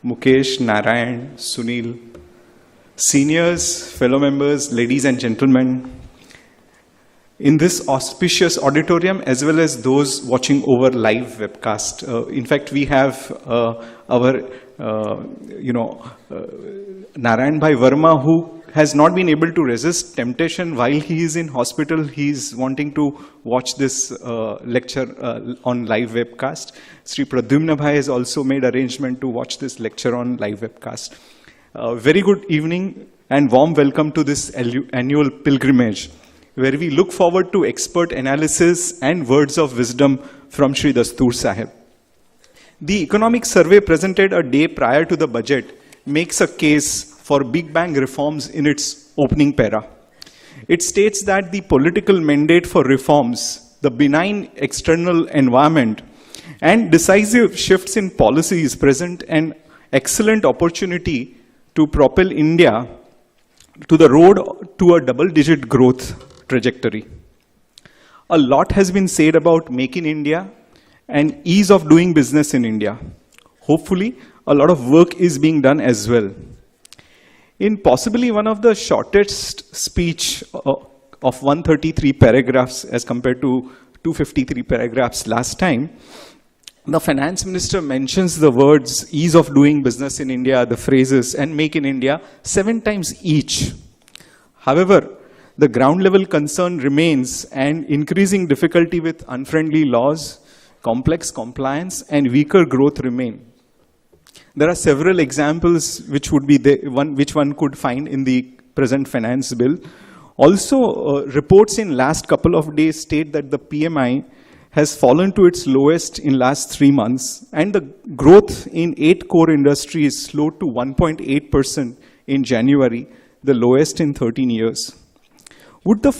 Mukesh, Narayan, Sunil, seniors, fellow members, ladies and gentlemen, in this auspicious auditorium as well as those watching over live webcast. In fact, we have our, Narayan Bhai Verma, who has not been able to resist temptation while he is in hospital. He is wanting to watch this lecture on live webcast. Sri Pradyumna Bhai has also made arrangement to watch this lecture on live webcast. Very good evening and warm welcome to this annual pilgrimage, where we look forward to expert analysis and words of wisdom from Sri Dastur Sahib. The economic survey presented a day prior to the budget makes a case for Big Bang reforms in its opening para. It states that the political mandate for reforms, the benign external environment, and decisive shifts in policies present an excellent opportunity to propel India to the road to a double-digit growth trajectory. A lot has been said about Make in India and ease of doing business in India. Hopefully, a lot of work is being done as well. In possibly one of the shortest speech of 133 paragraphs as compared to 253 paragraphs last time, the finance minister mentions the words ease of doing business in India, the phrases, and Make in India 7 times each. However, the ground level concern remains and increasing difficulty with unfriendly laws, complex compliance, and weaker growth remain. There are several examples which would be which one could find in the present finance bill. Also, reports in last couple of days state that the PMI has fallen to its lowest in last 3 months, and the growth in 8 core industries slowed to 1.8% in January, the lowest in 13 years. Would the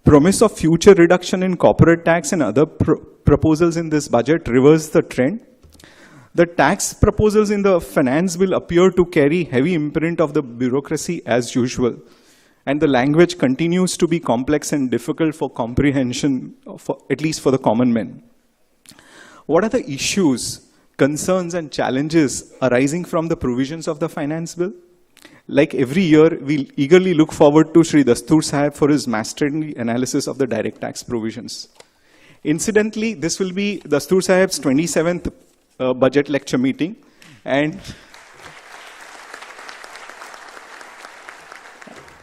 promise of future reduction in corporate tax and other proposals in this budget reverse the trend? The tax proposals in the finance bill appear to carry heavy imprint of the bureaucracy as usual, and the language continues to be complex and difficult for comprehension, at least for the common man. What are the issues, concerns, and challenges arising from the provisions of the finance bill? Like every year, we eagerly look forward to Sri Dastur Sahib for his masterly analysis of the direct tax provisions. Incidentally, this will be Dastur Sahib's 27th budget lecture meeting, and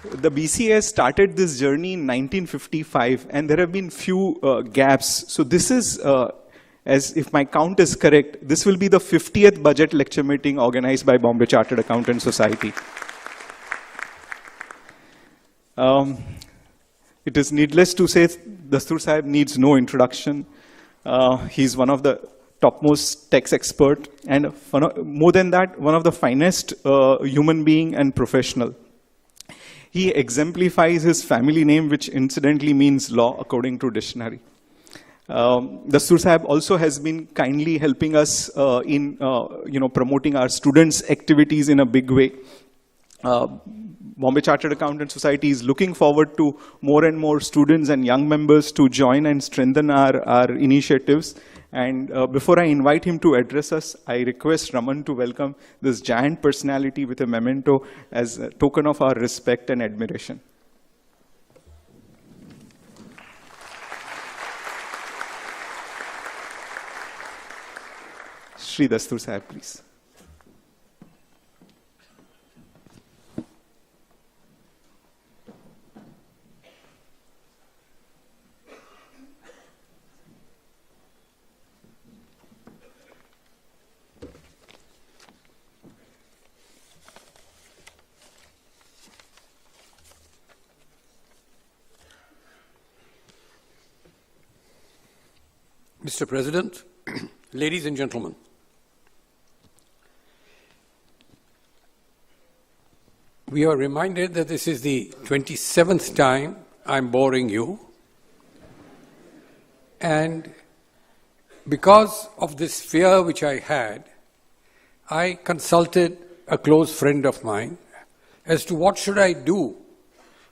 the BCA started this journey in 1955, and there have been few gaps. So this is, as if my count is correct, this will be the 50th budget lecture meeting organized by Bombay Chartered Accountants Society. It is needless to say, Dastur Sahib needs no introduction. He's one of the topmost tax expert, and more than that, one of the finest human being and professional. He exemplifies his family name, which incidentally means law according to dictionary. Dastur Sahib also has been kindly helping us in promoting our students' activities in a big way. Bombay Chartered Accountant Society is looking forward to more and more students and young members to join and strengthen our initiatives. And before I invite him to address us, I request Raman to welcome this giant personality with a memento as a token of our respect and admiration. Sri Dastur Sahib, please. Mr. President, ladies and gentlemen, we are reminded that this is the 27th time I'm boring you, and because of this fear which I had, I consulted a close friend of mine as to what should I do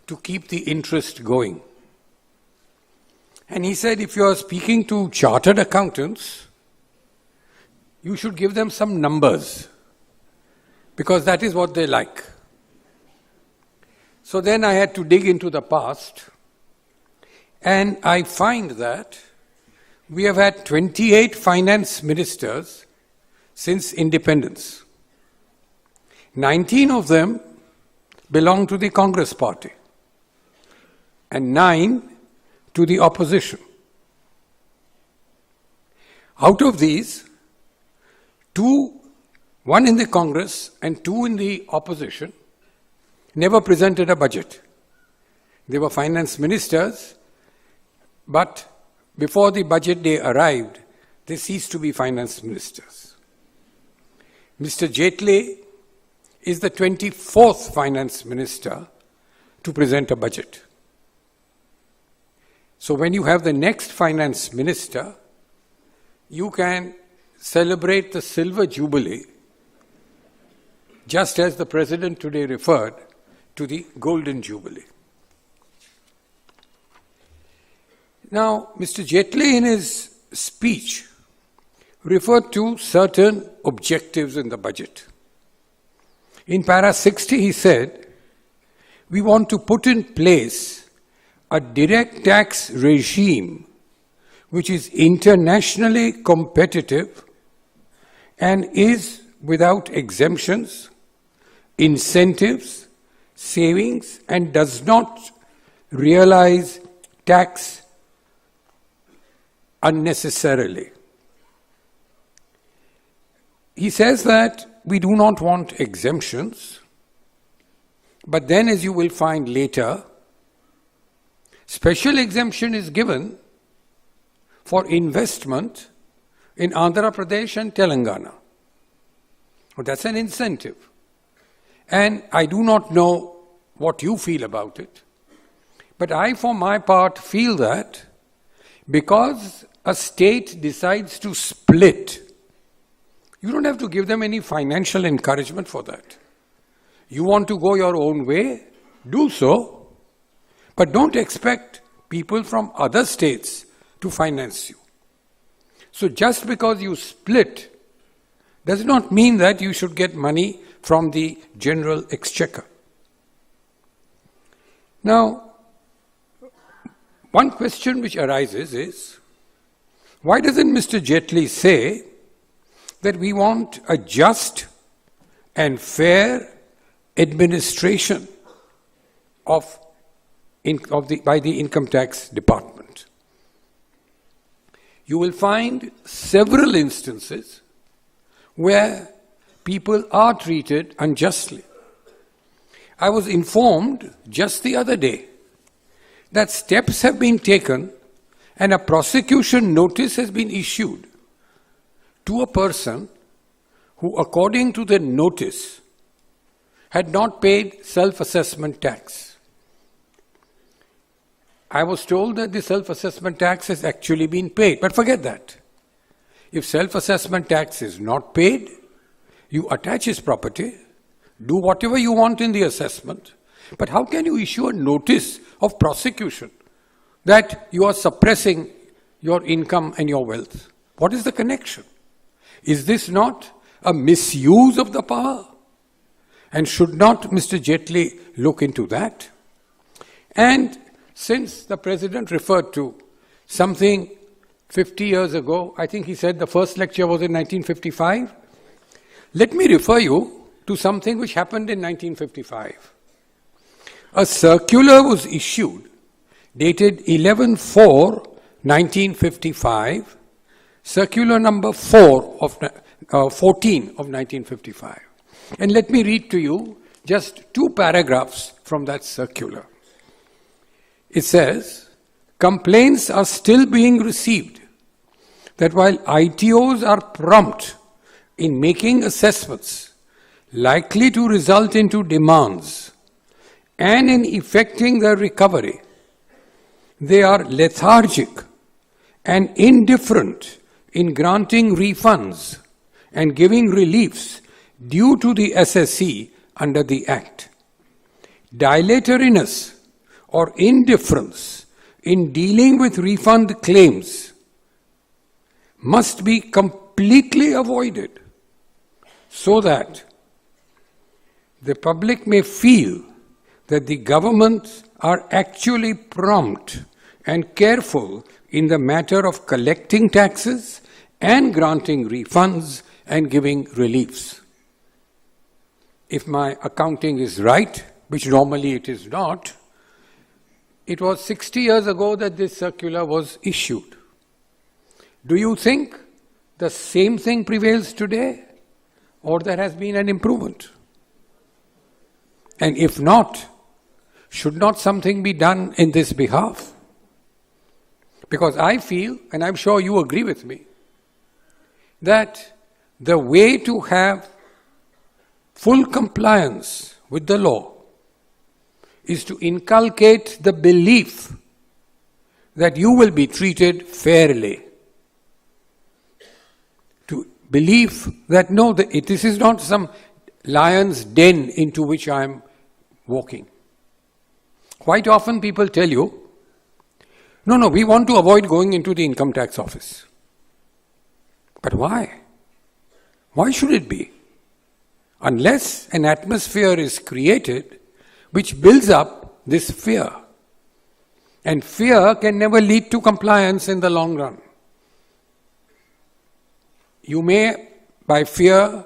to keep the interest going. And he said, if you are speaking to chartered accountants, you should give them some numbers. because that is what they like. So then I had to dig into the past, and I find that we have had 28 finance ministers since independence. 19 of them belong to the Congress party, and 9 to the opposition. Out of these, 1 in the Congress and 2 in the opposition, never presented a budget. They were finance ministers, but before the budget day arrived, they ceased to be finance ministers. Mr. Jaitley is the 24th finance minister to present a budget. So when you have the next finance minister, you can celebrate the silver jubilee, just as the president today referred to the golden jubilee. Now, Mr. Jaitley in his speech referred to certain objectives in the budget. In para 60, he said, we want to put in place a direct tax regime which is internationally competitive and is without exemptions, incentives, savings, and does not realize tax unnecessarily. He says that we do not want exemptions, but then, as you will find later, special exemption is given for investment in Andhra Pradesh and Telangana. Well, that's an incentive. And I do not know what you feel about it, but I, for my part, feel that because a state decides to split, you don't have to give them any financial encouragement for that. You want to go your own way, do so, but don't expect people from other states to finance you. So just because you split does not mean that you should get money from the general exchequer. Now, one question which arises is, why doesn't Mr. Jaitley say that we want a just and fair administration by the income tax department? You will find several instances where people are treated unjustly. I was informed just the other day that steps have been taken and a prosecution notice has been issued to a person who, according to the notice, had not paid self-assessment tax. I was told that the self-assessment tax has actually been paid, but forget that. If self-assessment tax is not paid, you attach his property, do whatever you want in the assessment, but how can you issue a notice of prosecution that you are suppressing your income and your wealth? What is the connection? Is this not a misuse of the power? And should not Mr. Jaitley look into that? And since the President referred to something 50 years ago, I think he said the first lecture was in 1955, let me refer you to something which happened in 1955. A circular was issued, dated 11/4/1955, circular number 14 of 1955. And let me read to you just 2 paragraphs from that circular. It says, complaints are still being received that while ITOs are prompt in making assessments likely to result into demands and in effecting their recovery, they are lethargic and indifferent in granting refunds and giving reliefs due to the SSC under the Act. Dilatoriness or indifference in dealing with refund claims must be completely avoided so that the public may feel that the governments are actually prompt and careful in the matter of collecting taxes and granting refunds and giving reliefs. If my accounting is right, which normally it is not, it was 60 years ago that this circular was issued. Do you think the same thing prevails today, or there has been an improvement? And if not, should not something be done in this behalf? Because I feel, and I'm sure you agree with me, that the way to have full compliance with the law is to inculcate the belief that you will be treated fairly. To believe that no, this is not some lion's den into which I am walking. Quite often people tell you, no, we want to avoid going into the income tax office. But why? Why should it be? Unless an atmosphere is created which builds up this fear. And fear can never lead to compliance in the long run. You may, by fear,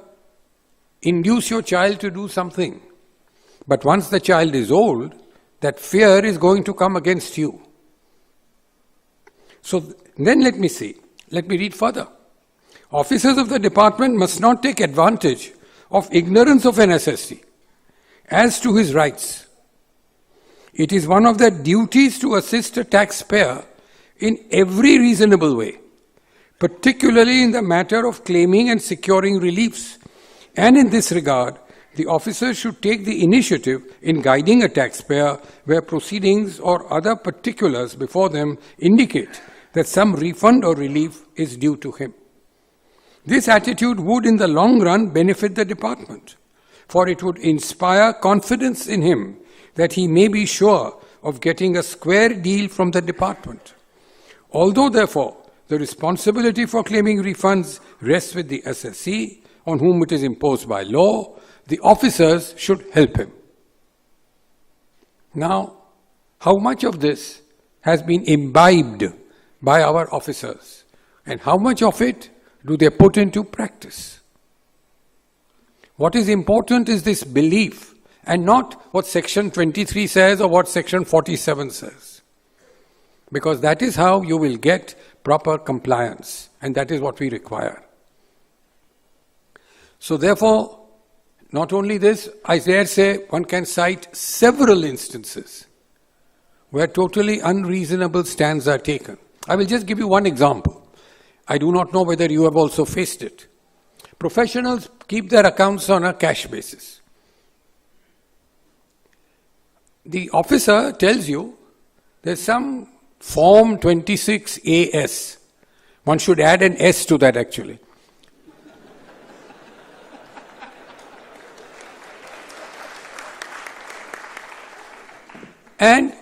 induce your child to do something. But once the child is old, that fear is going to come against you. So then let me read further. Officers of the department must not take advantage of ignorance of an SSC as to his rights. It is one of their duties to assist a taxpayer in every reasonable way, particularly in the matter of claiming and securing reliefs. And in this regard, the officers should take the initiative in guiding a taxpayer where proceedings or other particulars before them indicate that some refund or relief is due to him. This attitude would in the long run benefit the department, for it would inspire confidence in him that he may be sure of getting a square deal from the department. Although, therefore, the responsibility for claiming refunds rests with the SSC, on whom it is imposed by law, the officers should help him. Now, how much of this has been imbibed by our officers, and how much of it do they put into practice? What is important is this belief, and not what Section 23 says or what Section 47 says. Because that is how you will get proper compliance, and that is what we require. So therefore, not only this, I dare say one can cite several instances where totally unreasonable stands are taken. I will just give you one example. I do not know whether you have also faced it. Professionals keep their accounts on a cash basis. The officer tells you there's some Form 26AS. One should add an S to that actually. And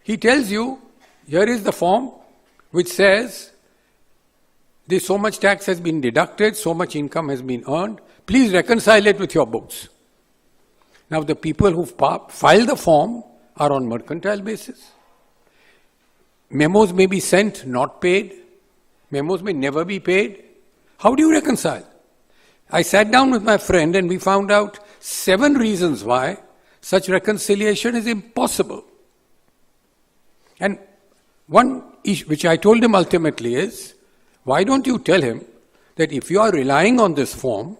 he tells you, here is the form which says, this so much tax has been deducted, so much income has been earned. Please reconcile it with your books. Now the people who file the form are on mercantile basis. Memos may be sent, not paid. Memos may never be paid. How do you reconcile? I sat down with my friend and we found out 7 reasons why such reconciliation is impossible. And one issue which I told him ultimately is, why don't you tell him that if you are relying on this form,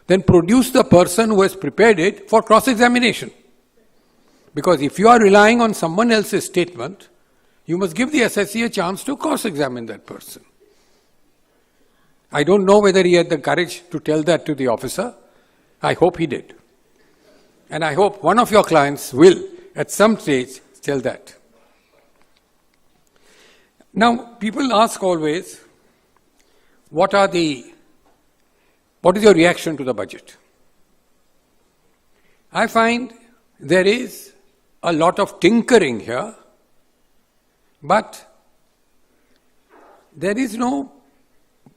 then produce the person who has prepared it for cross-examination. Because if you are relying on someone else's statement, you must give the SSC a chance to cross-examine that person. I don't know whether he had the courage to tell that to the officer. I hope he did. And I hope one of your clients will, at some stage, tell that. Now, people ask always, what is your reaction to the budget? I find there is a lot of tinkering here, but there is no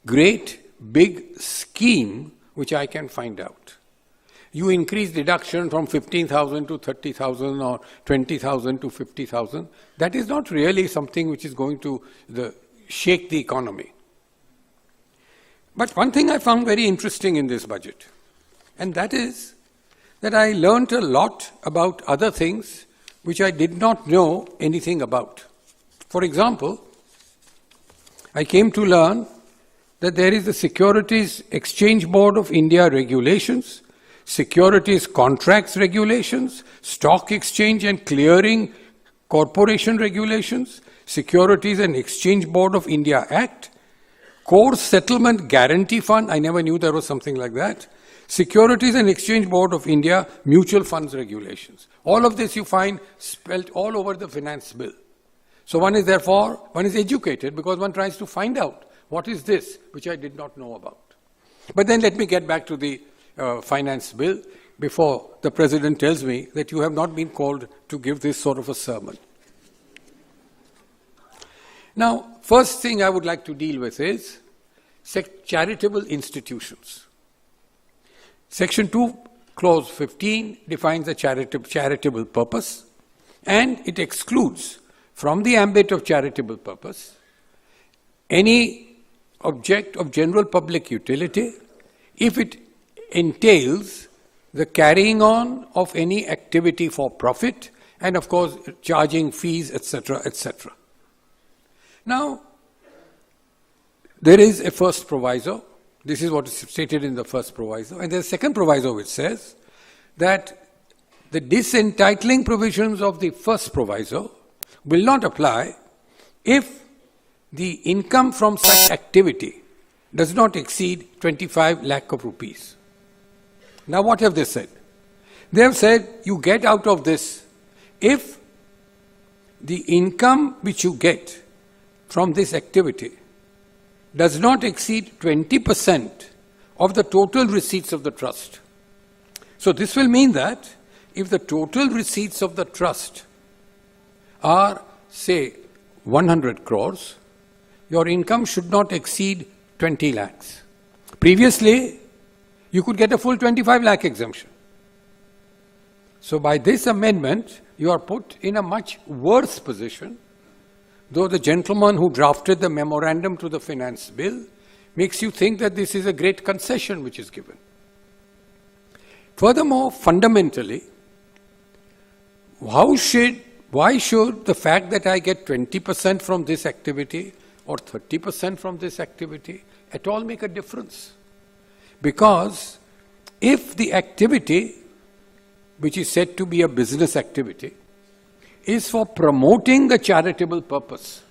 great big scheme which I can find out. you increase deduction from 15,000 to 30,000 or 20,000 to 50,000. That is not really something which is going to shake the economy. But one thing I found very interesting in this budget, and that is that I learned a lot about other things which I did not know anything about. For example, I came to learn that there is the Securities Exchange Board of India regulations, Securities Contracts regulations, Stock Exchange and Clearing Corporation regulations, Securities and Exchange Board of India Act, Core Settlement Guarantee Fund, I never knew there was something like that, Securities and Exchange Board of India Mutual Funds regulations. All of this you find spelled all over the finance bill. So one is educated because one tries to find out what is this which I did not know about. But then let me get back to the finance bill before the President tells me that you have not been called to give this sort of a sermon. Now, first thing I would like to deal with is charitable institutions. Section 2, Clause 15 defines a charitable purpose, and it excludes from the ambit of charitable purpose any object of general public utility if it entails the carrying on of any activity for profit and, of course, charging fees, etc., etc. Now, there is a first proviso. This is what is stated in the first proviso. And there's a second proviso which says that the disentitling provisions of the first proviso will not apply if the income from such activity does not exceed 25 lakh of rupees. Now what have they said? They have said you get out of this if the income which you get from this activity does not exceed 20% of the total receipts of the trust. So this will mean that if the total receipts of the trust are, say, 100 crores, your income should not exceed 20 lakhs. Previously, you could get a full 25 lakh exemption. So by this amendment, you are put in a much worse position, though the gentleman who drafted the memorandum to the finance bill makes you think that this is a great concession which is given. Furthermore, fundamentally, why should the fact that I get 20% from this activity or 30% from this activity at all make a difference? Because if the activity, which is said to be a business activity, is for promoting a charitable purpose,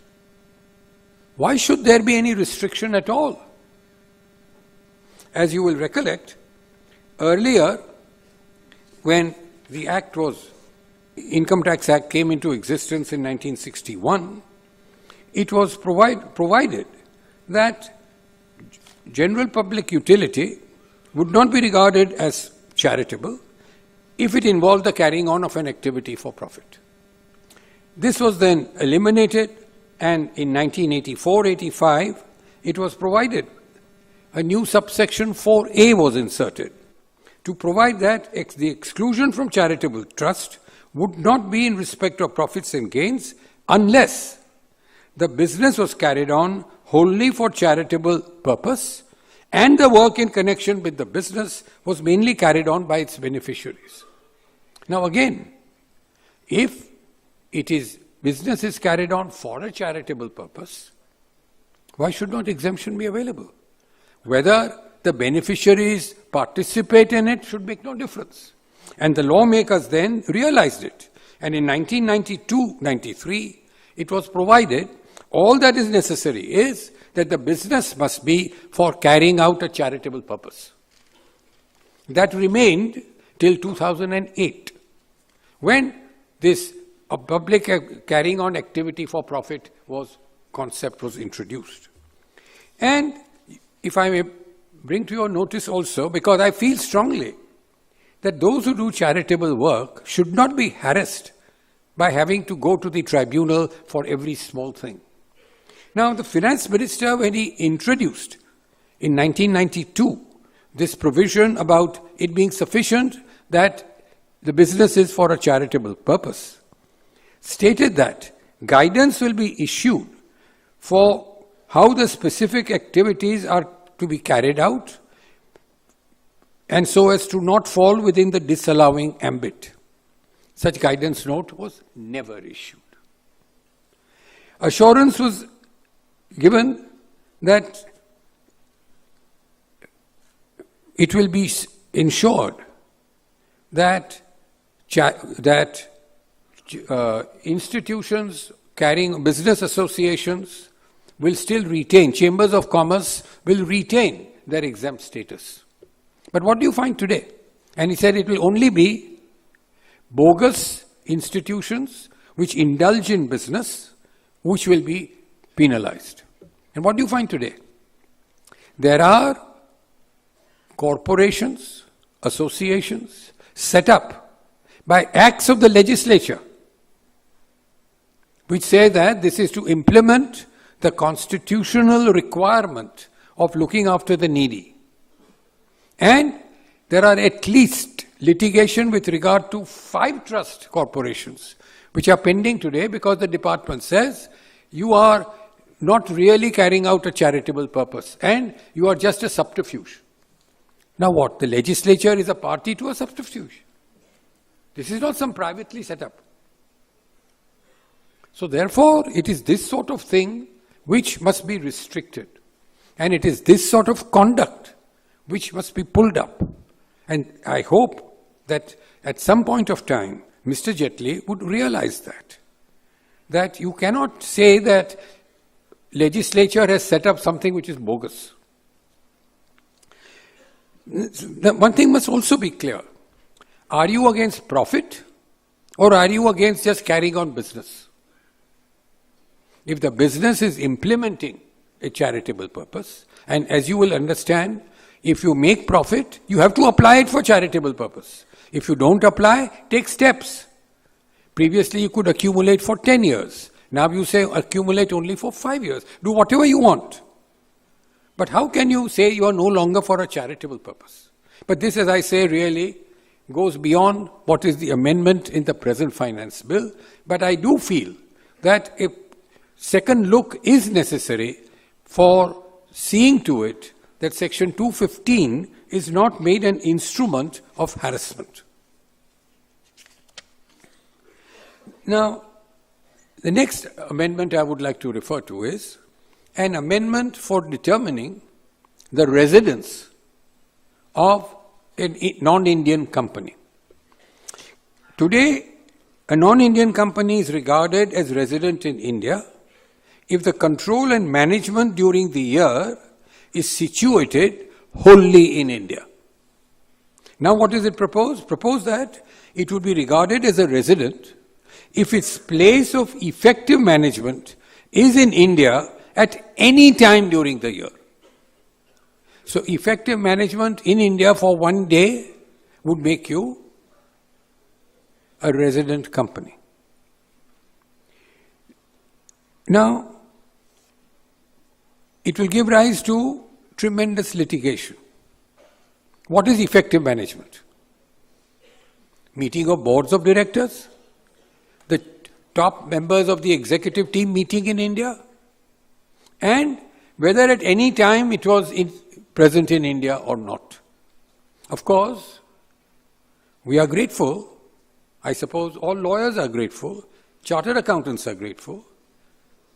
why should there be any restriction at all? As you will recollect, earlier, when the Income Tax Act came into existence in 1961, it was provided that general public utility would not be regarded as charitable if it involved the carrying on of an activity for profit. This was then eliminated, and in 1984-85, it was provided. A new subsection 4A was inserted to provide that the exclusion from charitable trust would not be in respect of profits and gains unless the business was carried on wholly for charitable purpose and the work in connection with the business was mainly carried on by its beneficiaries. Now again, if business is carried on for a charitable purpose, why should not exemption be available? Whether the beneficiaries participate in it should make no difference. And the lawmakers then realized it. And in 1992-93, it was provided all that is necessary is that the business must be for carrying out a charitable purpose. That remained till 2008, when this public carrying on activity for profit concept was introduced. And if I may bring to your notice also, because I feel strongly that those who do charitable work should not be harassed by having to go to the tribunal for every small thing. Now, the finance minister, when he introduced in 1992 this provision about it being sufficient that the business is for a charitable purpose, stated that guidance will be issued for how the specific activities are to be carried out and so as to not fall within the disallowing ambit. Such guidance note was never issued. Assurance was given that it will be ensured that institutions carrying business associations will still retain, chambers of commerce will retain their exempt status. But what do you find today? And he said it will only be bogus institutions which indulge in business, which will be penalized. And what do you find today? There are corporations, associations set up by acts of the legislature which say that this is to implement the constitutional requirement of looking after the needy. And there are at least litigation with regard to 5 trust corporations which are pending today because the department says you are not really carrying out a charitable purpose and you are just a subterfuge. Now what? The legislature is a party to a subterfuge. This is not some privately set up. So therefore, it is this sort of thing which must be restricted. And it is this sort of conduct which must be pulled up. And I hope that at some point of time, Mr. Jaitley would realize that you cannot say that legislature has set up something which is bogus. One thing must also be clear. Are you against profit or are you against just carrying on business? If the business is implementing a charitable purpose, and as you will understand, if you make profit, you have to apply it for charitable purpose. If you don't apply, take steps. Previously, you could accumulate for 10 years. Now you say accumulate only for 5 years. Do whatever you want. But how can you say you are no longer for a charitable purpose? But this, as I say, really goes beyond what is the amendment in the present finance bill. But I do feel that a second look is necessary for seeing to it that Section 215 is not made an instrument of harassment. Now, the next amendment I would like to refer to is an amendment for determining the residence of a non-Indian company. Today, a non-Indian company is regarded as resident in India if the control and management during the year is situated wholly in India. Now what is it proposed? Proposed that it would be regarded as a resident if its place of effective management is in India at any time during the year. So effective management in India for one day would make you a resident company. Now, it will give rise to tremendous litigation. What is effective management? Meeting of boards of directors? The top members of the executive team meeting in India? And whether at any time it was present in India or not. Of course, we are grateful. I suppose all lawyers are grateful. Chartered accountants are grateful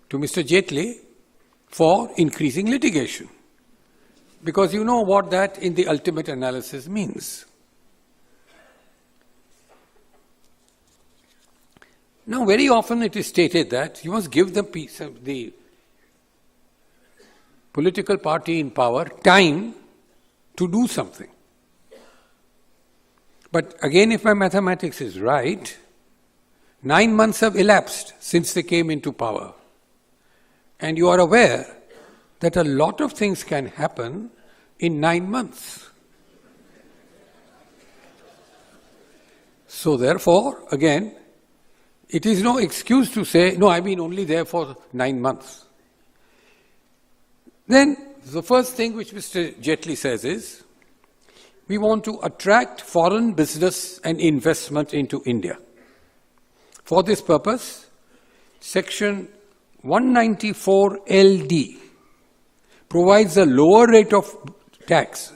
to Mr. Jaitley for increasing litigation. Because you know what that in the ultimate analysis means. Now, very often it is stated that you must give the political party in power time to do something. But again, if my mathematics is right, 9 months have elapsed since they came into power. And you are aware that a lot of things can happen in 9 months. So therefore, again, it is no excuse to say, no, I've been only there for 9 months. Then the first thing which Mr. Jaitley says is we want to attract foreign business and investment into India. For this purpose, Section 194 LD provides a lower rate of tax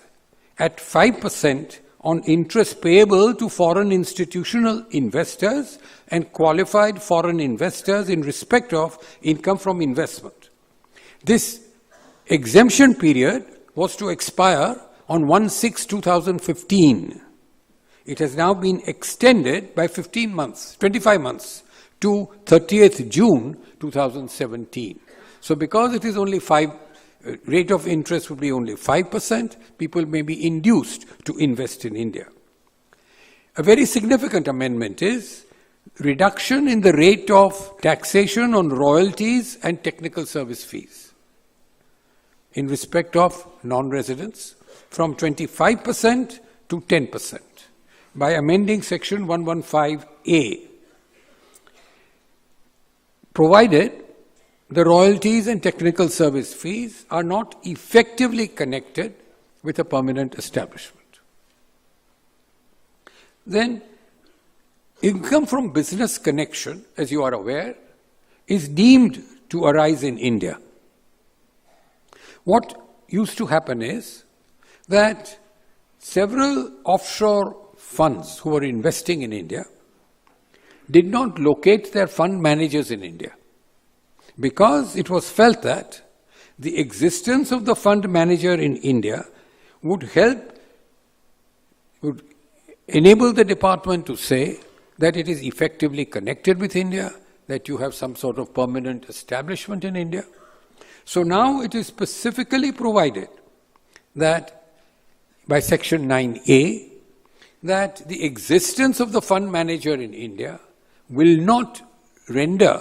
at 5% on interest payable to foreign institutional investors and qualified foreign investors in respect of income from investment. This exemption period was to expire on 1/6/2015. It has now been extended by 25 months to 30th June 2017. So because it is only rate of interest would be only 5%, people may be induced to invest in India. A very significant amendment is reduction in the rate of taxation on royalties and technical service fees in respect of non-residents from 25% to 10% by amending Section 115A, provided the royalties and technical service fees are not effectively connected with a permanent establishment. Then, income from business connection, as you are aware, is deemed to arise in India. What used to happen is that several offshore funds who were investing in India did not locate their fund managers in India, because it was felt that the existence of the fund manager in India would enable the department to say that it is effectively connected with India, that you have some sort of permanent establishment in India. So now it is specifically provided that by Section 9A, that the existence of the fund manager in India will not render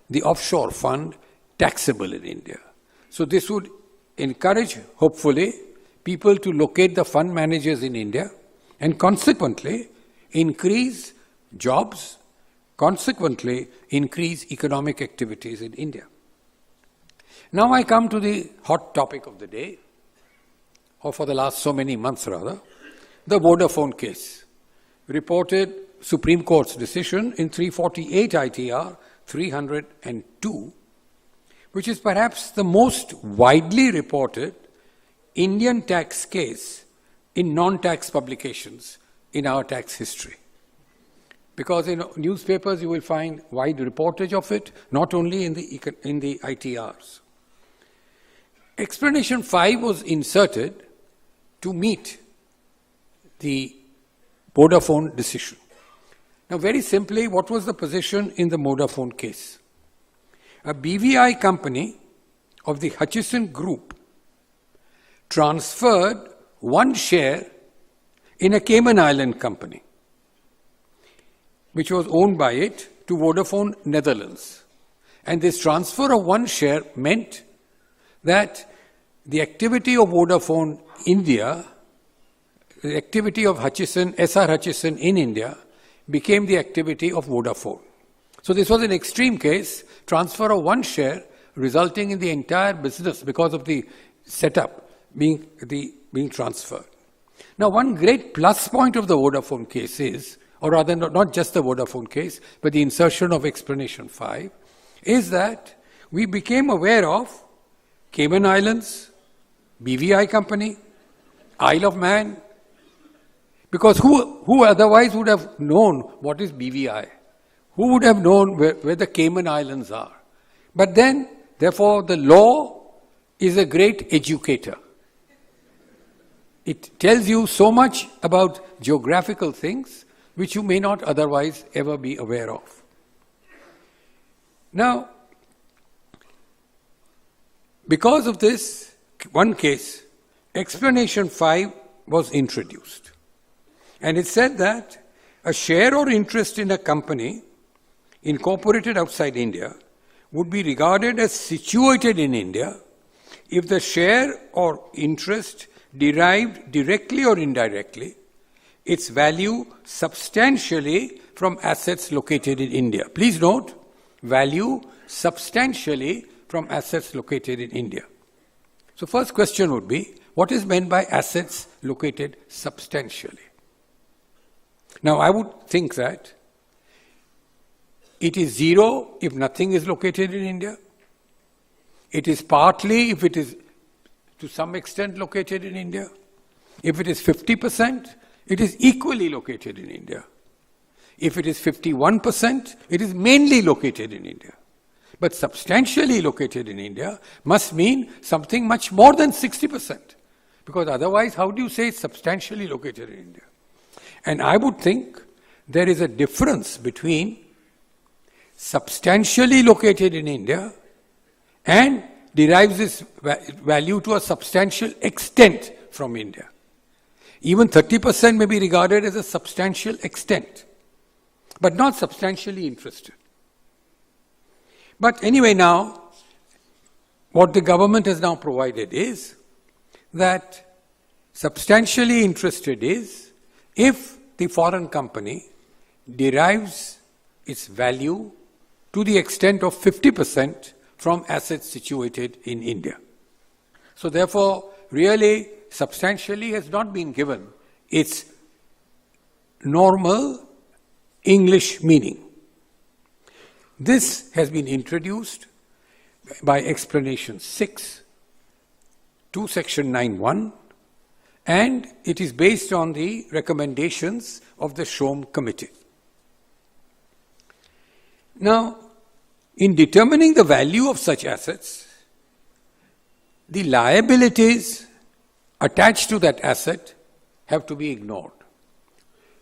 the offshore fund taxable in India. So this would encourage, hopefully, people to locate the fund managers in India and consequently increase jobs, consequently increase economic activities in India. Now I come to the hot topic of the day, or for the last so many months rather, the Vodafone case. Reported Supreme Court's decision in 348 ITR 302, which is perhaps the most widely reported Indian tax case in non-tax publications in our tax history. Because in newspapers you will find wide reportage of it, not only in the ITRs. Explanation 5 was inserted to meet the Vodafone decision. Now, very simply, what was the position in the Vodafone case? A BVI company of the Hutchison Group transferred one share in a Cayman Island company, which was owned by it, to Vodafone Netherlands. And this transfer of one share meant that the activity of Vodafone India, the activity of Hutchison, SR Hutchison in India, became the activity of Vodafone. So this was an extreme case, transfer of one share resulting in the entire business because of the setup being transferred. Now, one great plus point of the Vodafone case is, or rather not just the Vodafone case, but the insertion of explanation 5, is that we became aware of Cayman Islands, BVI company, Isle of Man, because who otherwise would have known what is BVI? Who would have known where the Cayman Islands are? But then, therefore, the law is a great educator. It tells you so much about geographical things which you may not otherwise ever be aware of. Now, because of this one case, explanation 5 was introduced. And it said that a share or interest in a company incorporated outside India would be regarded as situated in India if the share or interest derived directly or indirectly its value substantially from assets located in India. Please note, value substantially from assets located in India. So first question would be, what is meant by assets located substantially? Now I would think that it is zero if nothing is located in India. It is partly if it is to some extent located in India. If it is 50%, it is equally located in India. If it is 51%, it is mainly located in India. But substantially located in India must mean something much more than 60%. Because otherwise, how do you say it's substantially located in India? And I would think there is a difference between substantially located in India and derives its value to a substantial extent from India. Even 30% may be regarded as a substantial extent, but not substantially interested. But anyway, now, what the government has now provided is that substantially interested is if the foreign company derives its value to the extent of 50% from assets situated in India. So therefore, really, substantially has not been given its normal English meaning. This has been introduced by explanation 6 to section 9.1, and it is based on the recommendations of the Shom Committee. Now, in determining the value of such assets, the liabilities attached to that asset have to be ignored.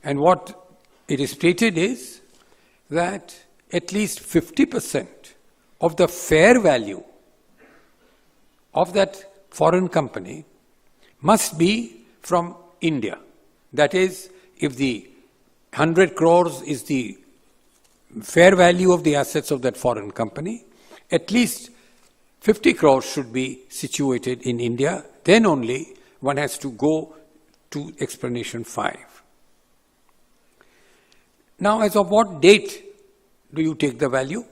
And what it is stated is that at least 50% of the fair value of that foreign company must be from India. That is, if the 100 crores is the fair value of the assets of that foreign company, at least 50 crores should be situated in India. Then only one has to go to explanation 5. Now, as of what date do you take the value?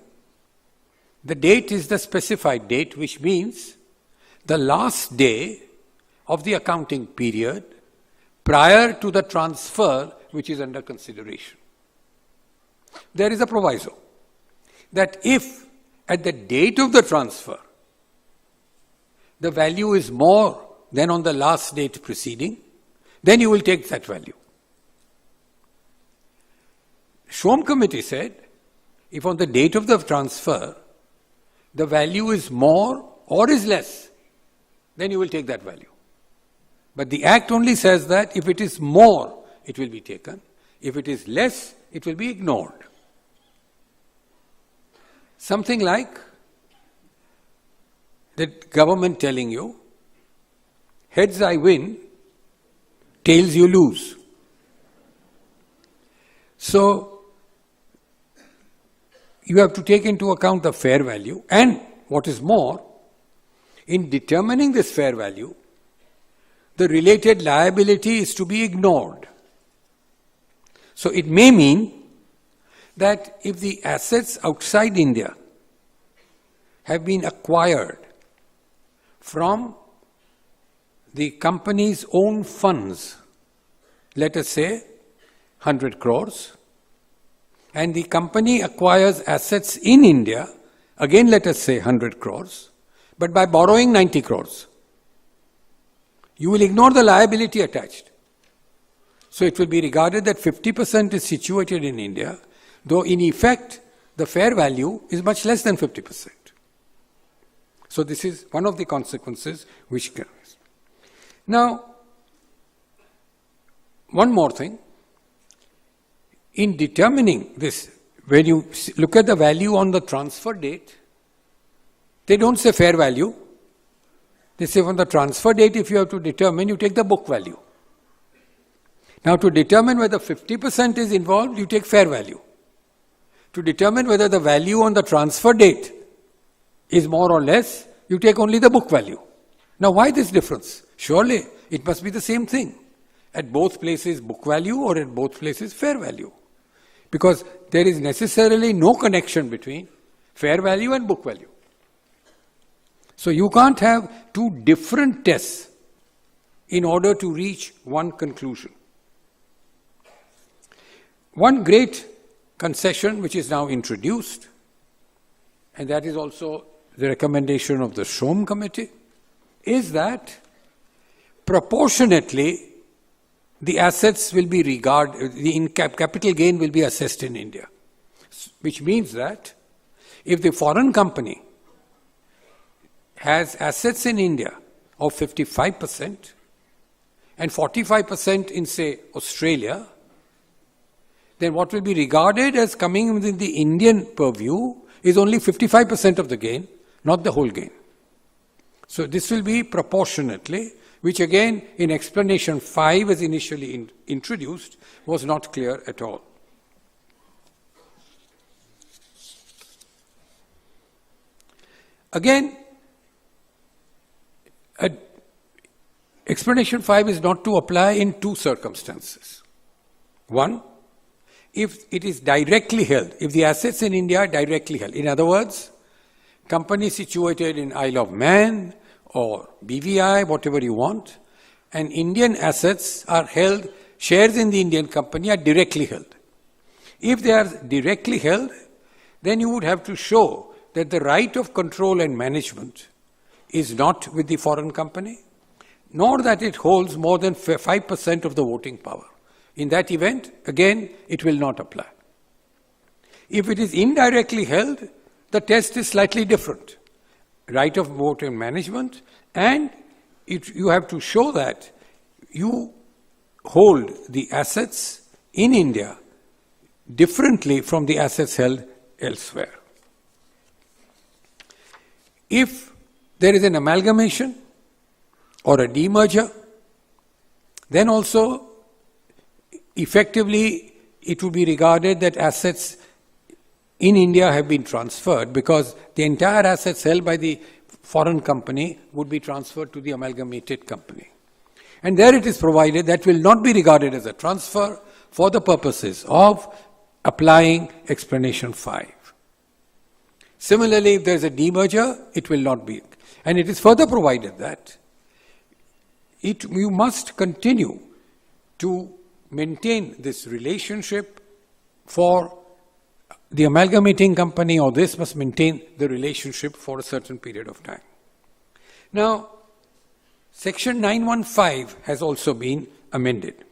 The date is the specified date, which means the last day of the accounting period prior to the transfer which is under consideration. There is a proviso that if at the date of the transfer the value is more than on the last date preceding, then you will take that value. Shom Committee said, if on the date of the transfer the value is more or is less, then you will take that value. But the Act only says that if it is more, it will be taken. If it is less, it will be ignored. Something like the government telling you, heads I win, tails you lose. So, you have to take into account the fair value, and what is more, in determining this fair value, the related liability is to be ignored. So it may mean that if the assets outside India have been acquired from the company's own funds, let us say 100 crores, and the company acquires assets in India, again let us say 100 crores, but by borrowing 90 crores, you will ignore the liability attached. So it will be regarded that 50% is situated in India, though in effect the fair value is much less than 50%. So this is one of the consequences which comes. Now, one more thing. In determining this, when you look at the value on the transfer date, they don't say fair value. They say on the transfer date, if you have to determine, you take the book value. Now, to determine whether 50% is involved, you take fair value. To determine whether the value on the transfer date is more or less, you take only the book value. Now, why this difference? Surely, it must be the same thing. At both places, book value, or at both places, fair value. Because there is necessarily no connection between fair value and book value. So you can't have two different tests in order to reach one conclusion. One great concession which is now introduced, and that is also the recommendation of the Shrom Committee, is that proportionately the assets will be capital gain will be assessed in India. Which means that if the foreign company has assets in India of 55% and 45% in, say, Australia, then what will be regarded as coming within the Indian purview is only 55% of the gain, not the whole gain. So this will be proportionately, which again in explanation 5 as initially introduced was not clear at all. Again, explanation 5 is not to apply in two circumstances. One, if it is directly held, if the assets in India are directly held. In other words, company situated in Isle of Man or BVI, whatever you want, and Indian assets are held, shares in the Indian company are directly held. If they are directly held, then you would have to show that the right of control and management is not with the foreign company, nor that it holds more than 5% of the voting power. In that event, again, it will not apply. If it is indirectly held, the test is slightly different. Right of vote and management, and you have to show that you hold the assets in India differently from the assets held elsewhere. If there is an amalgamation or a demerger, then also effectively it would be regarded that assets in India have been transferred, because the entire assets held by the foreign company would be transferred to the amalgamated company. And there it is provided that will not be regarded as a transfer for the purposes of applying explanation 5. Similarly, if there is a demerger, it will not be. And it is further provided that you must continue to maintain this relationship for the amalgamating company, or this must maintain the relationship for a certain period of time. Now, Section 915 has also been amended.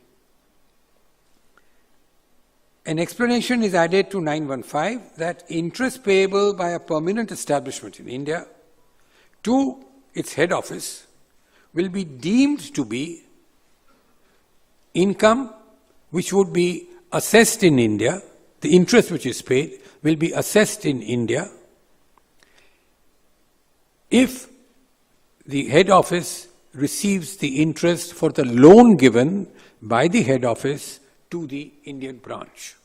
An explanation is added to 915 that interest payable by a permanent establishment in India to its head office will be deemed to be income which would be assessed in India. The interest which is paid will be assessed in India if the head office receives the interest for the loan given by the head office to the Indian branch.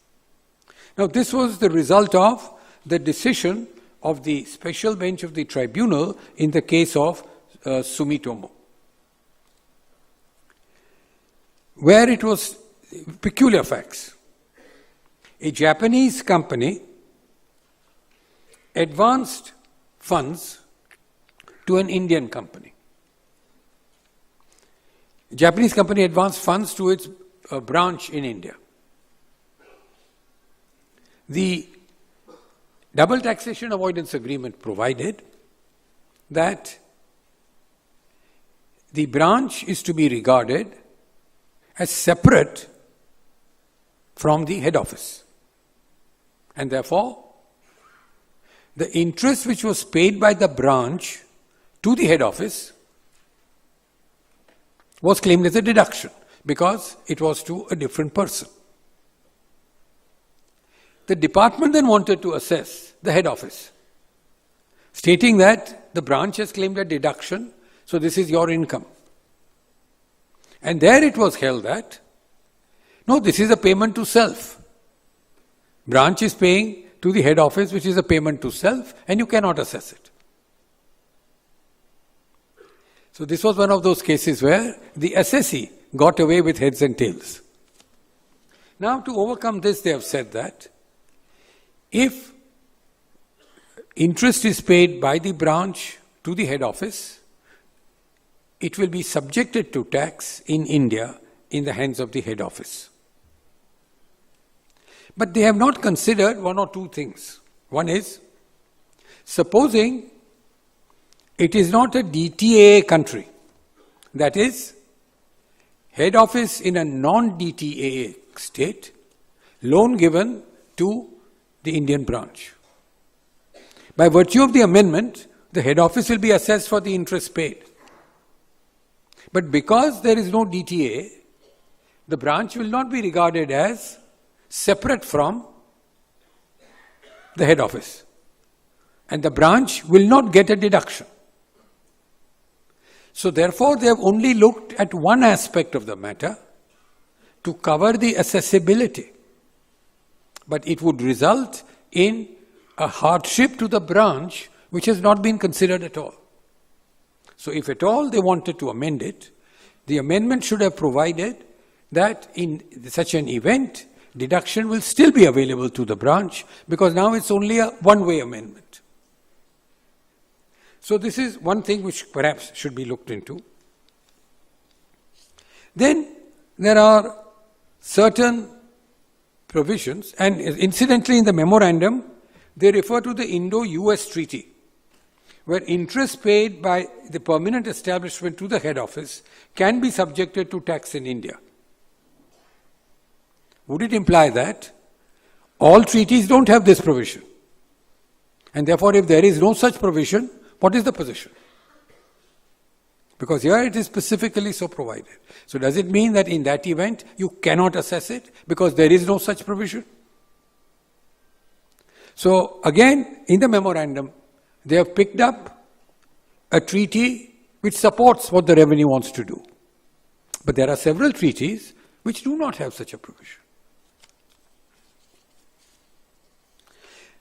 Now, this was the result of the decision of the special bench of the tribunal in the case of Sumitomo, where it was peculiar facts. A Japanese company advanced funds to an Indian company. A Japanese company advanced funds to its branch in India. The Double Taxation Avoidance Agreement provided that the branch is to be regarded as separate from the head office. And therefore, the interest which was paid by the branch to the head office was claimed as a deduction because it was to a different person. The department then wanted to assess the head office, stating that the branch has claimed a deduction, so this is your income. And there it was held that, no, this is a payment to self. Branch is paying to the head office, which is a payment to self, and you cannot assess it. So this was one of those cases where the assessee got away with heads and tails. Now, to overcome this, they have said that if interest is paid by the branch to the head office, it will be subjected to tax in India in the hands of the head office. But they have not considered one or two things. One is, supposing it is not a DTAA country, that is, head office in a non-DTAA state, loan given to the Indian branch. By virtue of the amendment, the head office will be assessed for the interest paid. But because there is no DTA, the branch will not be regarded as separate from the head office. And the branch will not get a deduction. So therefore, they have only looked at one aspect of the matter to cover the accessibility. But it would result in a hardship to the branch which has not been considered at all. So if at all they wanted to amend it, the amendment should have provided that in such an event, deduction will still be available to the branch because now it's only a one-way amendment. So this is one thing which perhaps should be looked into. Then there are certain provisions, and incidentally in the memorandum, they refer to the Indo-US Treaty, where interest paid by the permanent establishment to the head office can be subjected to tax in India. Would it imply that all treaties don't have this provision? And therefore, if there is no such provision, what is the position? Because here it is specifically so provided. So does it mean that in that event you cannot assess it because there is no such provision? So again, in the memorandum, they have picked up a treaty which supports what the revenue wants to do. But there are several treaties which do not have such a provision.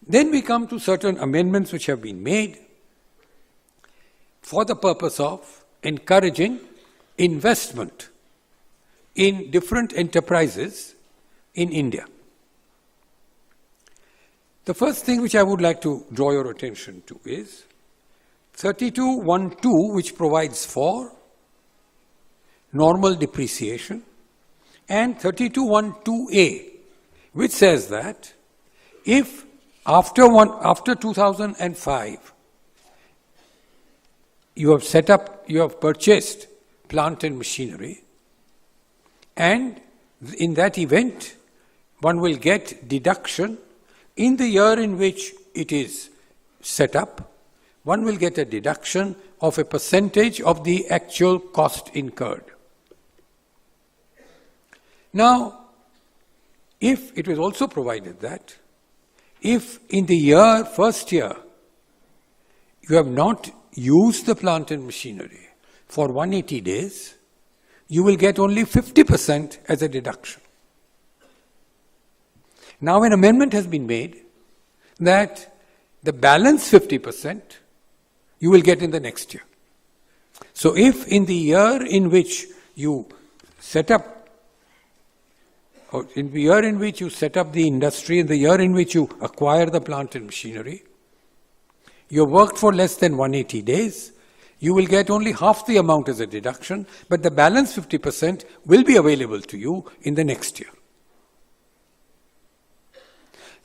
Then we come to certain amendments which have been made for the purpose of encouraging investment in different enterprises in India. The first thing which I would like to draw your attention to is 32(1)(2), which provides for normal depreciation, and 32(1)(2)(a), which says that if after 2005 you have purchased plant and machinery, and in that event one will get deduction in the year in which it is set up, one will get a deduction of a percentage of the actual cost incurred. Now, if it was also provided that if in the first year, you have not used the plant and machinery for 180 days, you will get only 50% as a deduction. Now an amendment has been made that the balance 50% you will get in the next year. So if in the year in which you set up, or in the year in which you set up the industry, in the year in which you acquire the plant and machinery, you worked for less than 180 days, you will get only half the amount as a deduction, but the balance 50% will be available to you in the next year.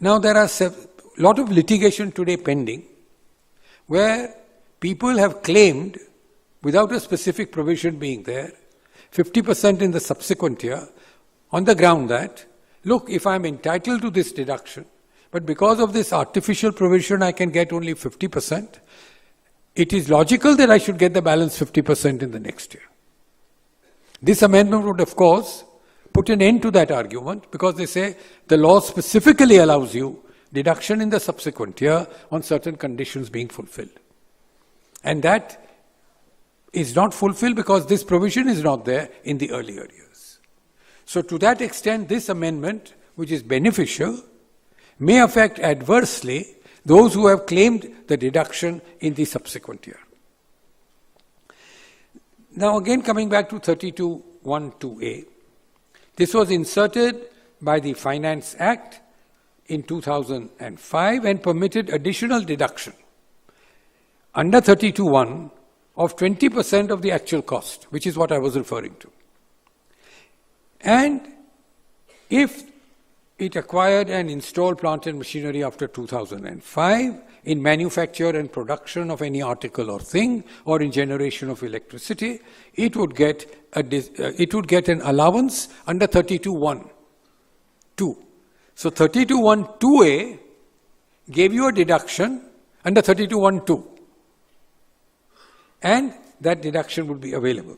Now there are a lot of litigation today pending where people have claimed, without a specific provision being there, 50% in the subsequent year on the ground that, look, if I'm entitled to this deduction, but because of this artificial provision I can get only 50%, it is logical that I should get the balance 50% in the next year. This amendment would, of course, put an end to that argument because they say the law specifically allows you deduction in the subsequent year on certain conditions being fulfilled. And that is not fulfilled because this provision is not there in the earlier years. So to that extent, this amendment, which is beneficial, may affect adversely those who have claimed the deduction in the subsequent year. Now again coming back to 32(1)(2)(a), this was inserted by the Finance Act in 2005 and permitted additional deduction under 32(1) of 20% of the actual cost, which is what I was referring to. And if it acquired and installed plant and machinery after 2005 in manufacture and production of any article or thing, or in generation of electricity, it would get an allowance under 32(1)(2). So 32(1)(2)(a) gave you a deduction under 32(1)(2). And that deduction would be available.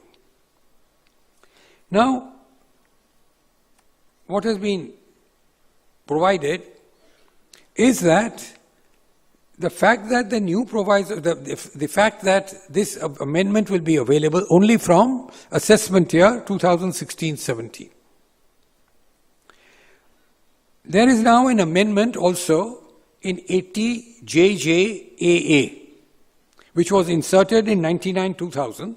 Now, what has been provided is that the fact that the new proviso, the fact that this amendment will be available only from assessment year 2016-17. There is now an amendment also in 80JJAA, which was inserted in 99-2000,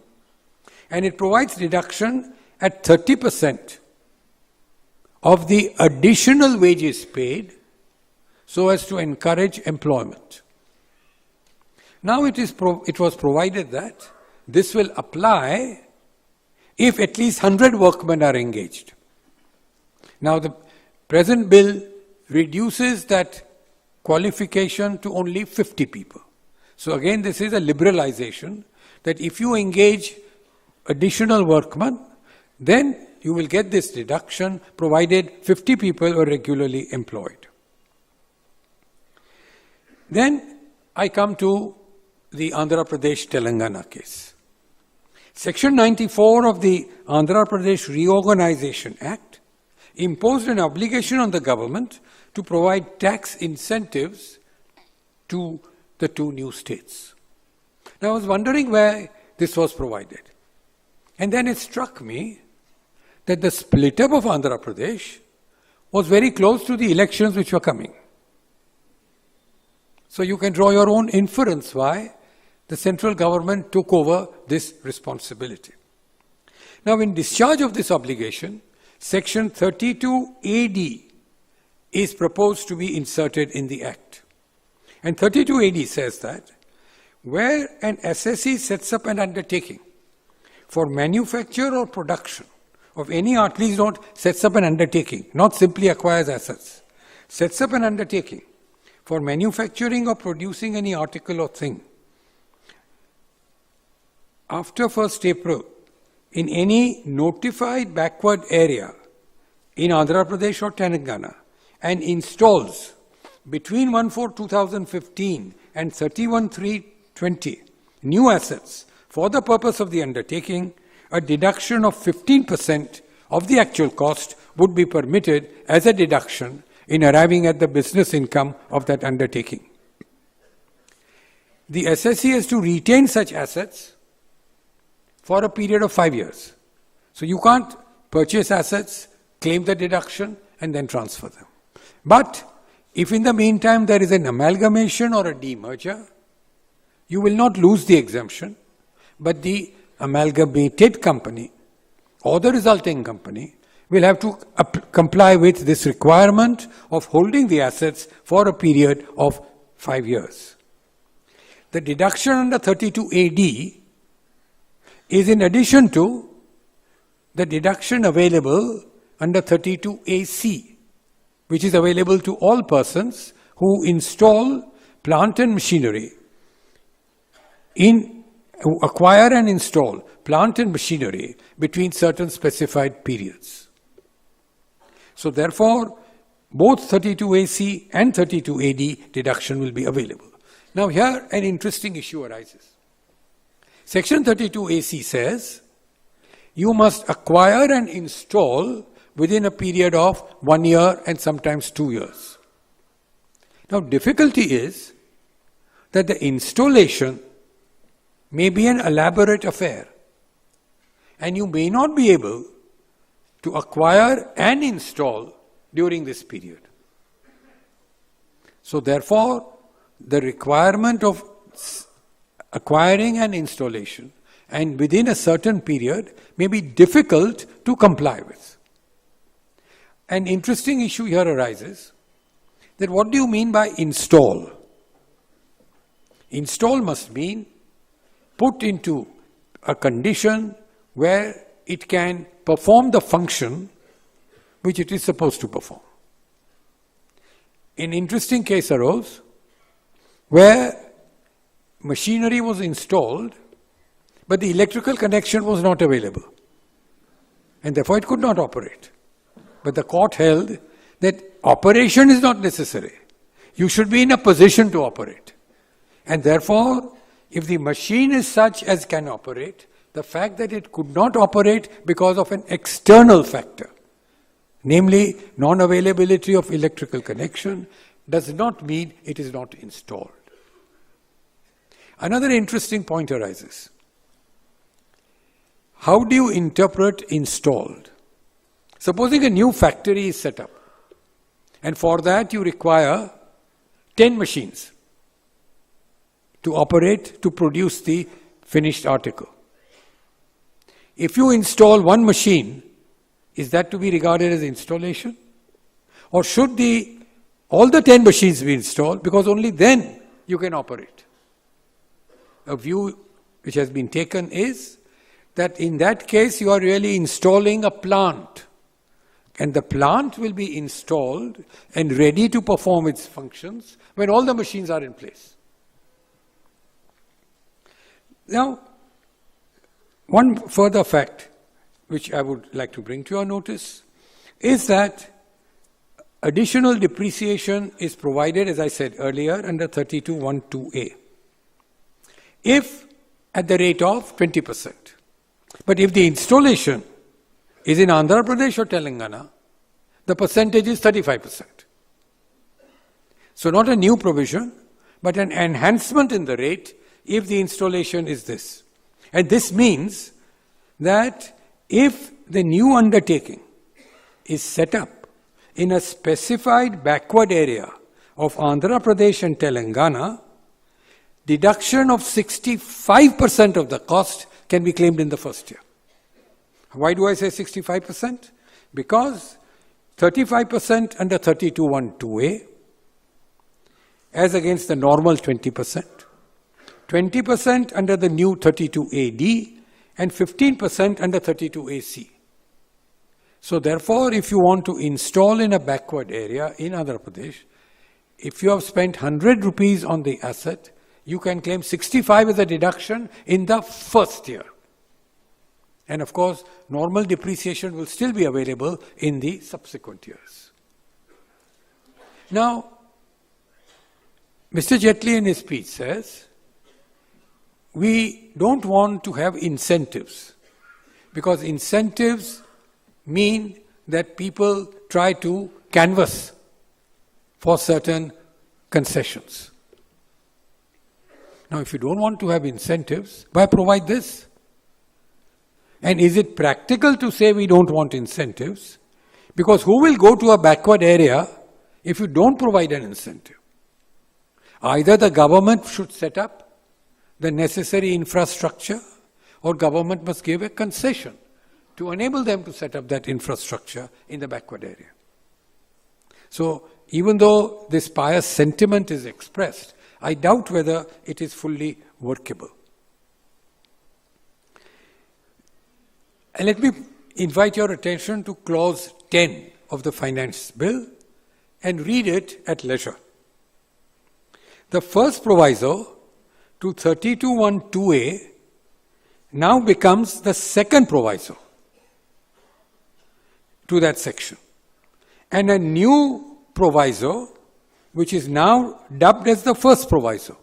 and it provides deduction at 30% of the additional wages paid so as to encourage employment. Now it was provided that this will apply if at least 100 workmen are engaged. Now the present bill reduces that qualification to only 50 people. So again, this is a liberalization that if you engage additional workmen, then you will get this deduction provided 50 people are regularly employed. Then I come to the Andhra Pradesh-Telangana case. Section 94 of the Andhra Pradesh Reorganization Act imposed an obligation on the government to provide tax incentives to the two new states. Now I was wondering where this was provided. And then it struck me that the split up of Andhra Pradesh was very close to the elections which were coming. So you can draw your own inference why the central government took over this responsibility. Now in discharge of this obligation, Section 32AD is proposed to be inserted in the Act. And 32AD says that where an SSE sets up an undertaking for manufacture or production of any art, please note, sets up an undertaking, not simply acquires assets, sets up an undertaking for manufacturing or producing any article or thing after 1st April in any notified backward area in Andhra Pradesh or Telangana and installs between 1/4/2015 and 31/3/20 new assets for the purpose of the undertaking, a deduction of 15% of the actual cost would be permitted as a deduction in arriving at the business income of that undertaking. The SSE has to retain such assets for a period of 5 years. So you can't purchase assets, claim the deduction, and then transfer them. But if in the meantime there is an amalgamation or a demerger, you will not lose the exemption, but the amalgamated company or the resulting company will have to comply with this requirement of holding the assets for a period of 5 years. The deduction under 32AD is in addition to the deduction available under 32AC, which is available to all persons who install plant and machinery, who acquire and install plant and machinery between certain specified periods. So therefore, both 32AC and 32AD deduction will be available. Now here an interesting issue arises. Section 32AC says, you must acquire and install within a period of 1 year and sometimes 2 years. Now difficulty is that the installation may be an elaborate affair and you may not be able to acquire and install during this period. So therefore, the requirement of acquiring an installation and within a certain period may be difficult to comply with. An interesting issue here arises that what do you mean by install? Install must mean put into a condition where it can perform the function which it is supposed to perform. An interesting case arose where machinery was installed, but the electrical connection was not available, and therefore it could not operate. But the court held that operation is not necessary. You should be in a position to operate. And therefore, if the machine is such as can operate, the fact that it could not operate because of an external factor, namely non-availability of electrical connection, does not mean it is not installed. Another interesting point arises. How do you interpret installed? Supposing a new factory is set up, and for that you require 10 machines to operate, to produce the finished article. If you install one machine, is that to be regarded as installation? Or should all the 10 machines be installed, because only then you can operate? A view which has been taken is that in that case you are really installing a plant, and the plant will be installed and ready to perform its functions when all the machines are in place. Now, one further fact which I would like to bring to your notice is that additional depreciation is provided, as I said earlier, under 32(1)(2)(a), if at the rate of 20%. But if the installation is in Andhra Pradesh or Telangana, the percentage is 35%. So not a new provision, but an enhancement in the rate if the installation is this. And this means that if the new undertaking is set up in a specified backward area of Andhra Pradesh and Telangana, deduction of 65% of the cost can be claimed in the first year. Why do I say 65%? Because 35% under 32(1)(2)(a), as against the normal 20%, 20% under the new 32(a)(d), and 15% under 32(a)(c). So therefore, if you want to install in a backward area in Andhra Pradesh, if you have spent 100 rupees on the asset, you can claim 65 as a deduction in the first year. And of course, normal depreciation will still be available in the subsequent years. Now, Mr. Jaitley in his speech says, we don't want to have incentives, because incentives mean that people try to canvass for certain concessions. Now, if you don't want to have incentives, why provide this? And is it practical to say we don't want incentives? Because who will go to a backward area if you don't provide an incentive? Either the government should set up the necessary infrastructure, or government must give a concession to enable them to set up that infrastructure in the backward area. So, even though this pious sentiment is expressed, I doubt whether it is fully workable. And let me invite your attention to clause 10 of the Finance Bill and read it at leisure. The first proviso to 32(1)(2)(a) now becomes the second proviso to that section. And a new proviso, which is now dubbed as the first proviso,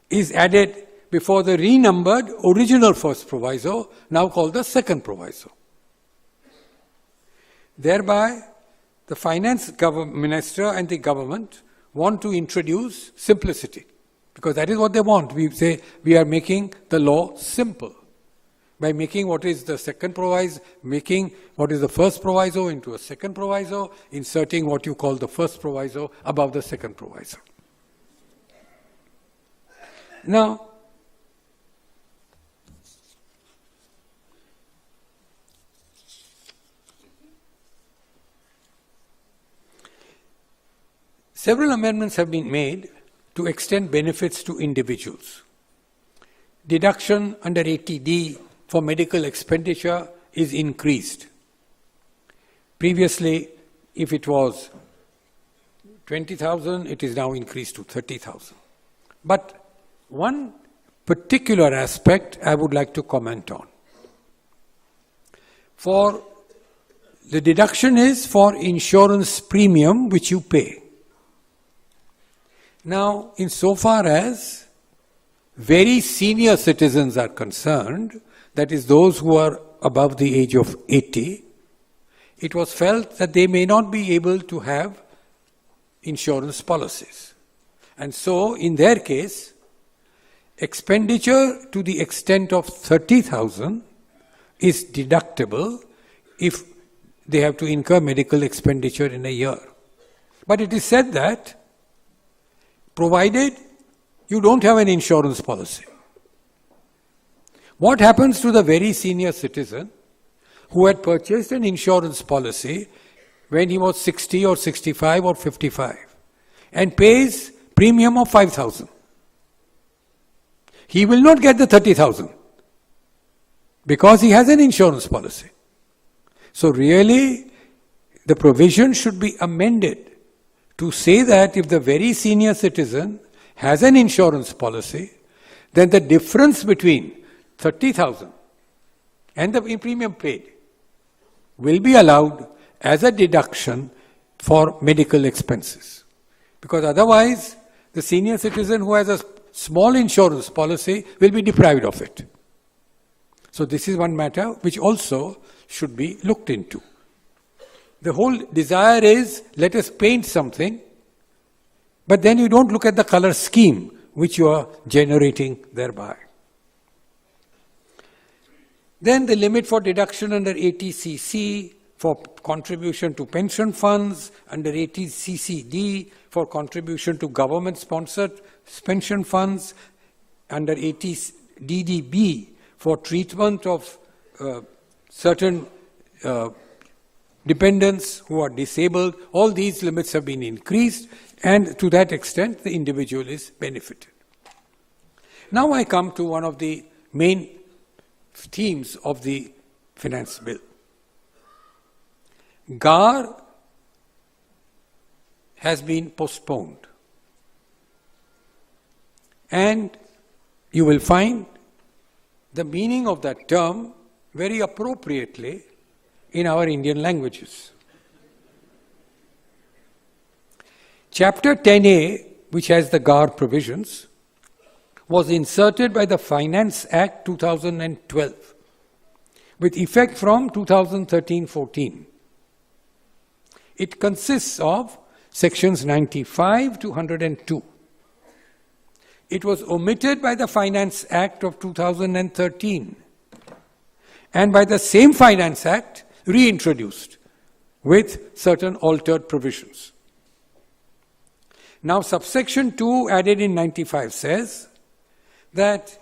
is added before the renumbered original first proviso, now called the second proviso. Thereby, the finance minister and the government want to introduce simplicity, because that is what they want. We say we are making the law simple by making what is the second proviso, making what is the first proviso into a second proviso, inserting what you call the first proviso above the second proviso. Now, several amendments have been made to extend benefits to individuals. Deduction under 80D for medical expenditure is increased. Previously, if it was 20,000, it is now increased to 30,000. But one particular aspect I would like to comment on. For the deduction is for insurance premium which you pay. Now, insofar as very senior citizens are concerned, that is those who are above the age of 80, it was felt that they may not be able to have insurance policies. And so, in their case, expenditure to the extent of 30,000 is deductible if they have to incur medical expenditure in a year. But it is said that provided you don't have an insurance policy. What happens to the very senior citizen who had purchased an insurance policy when he was 60 or 65 or 55 and pays premium of 5,000? He will not get the 30,000 because he has an insurance policy. So really, the provision should be amended to say that if the very senior citizen has an insurance policy, then the difference between 30,000 and the premium paid will be allowed as a deduction for medical expenses. Because otherwise, the senior citizen who has a small insurance policy will be deprived of it. So this is one matter which also should be looked into. The whole desire is, let us paint something, but then you don't look at the color scheme which you are generating thereby. Then the limit for deduction under 80cc for contribution to pension funds, under 80ccd for contribution to government-sponsored pension funds, under 80ddb for treatment of certain dependents who are disabled. All these limits have been increased, and to that extent the individual is benefited. Now I come to one of the main themes of the finance bill. GAR has been postponed, and you will find the meaning of that term very appropriately in our Indian languages. Chapter 10A, which has the GAR provisions, was inserted by the Finance Act 2012 with effect from 2013-14. It consists of sections 95 to 102. It was omitted by the Finance Act of 2013 and by the same Finance Act reintroduced with certain altered provisions. Now subsection 2 added in 95 says that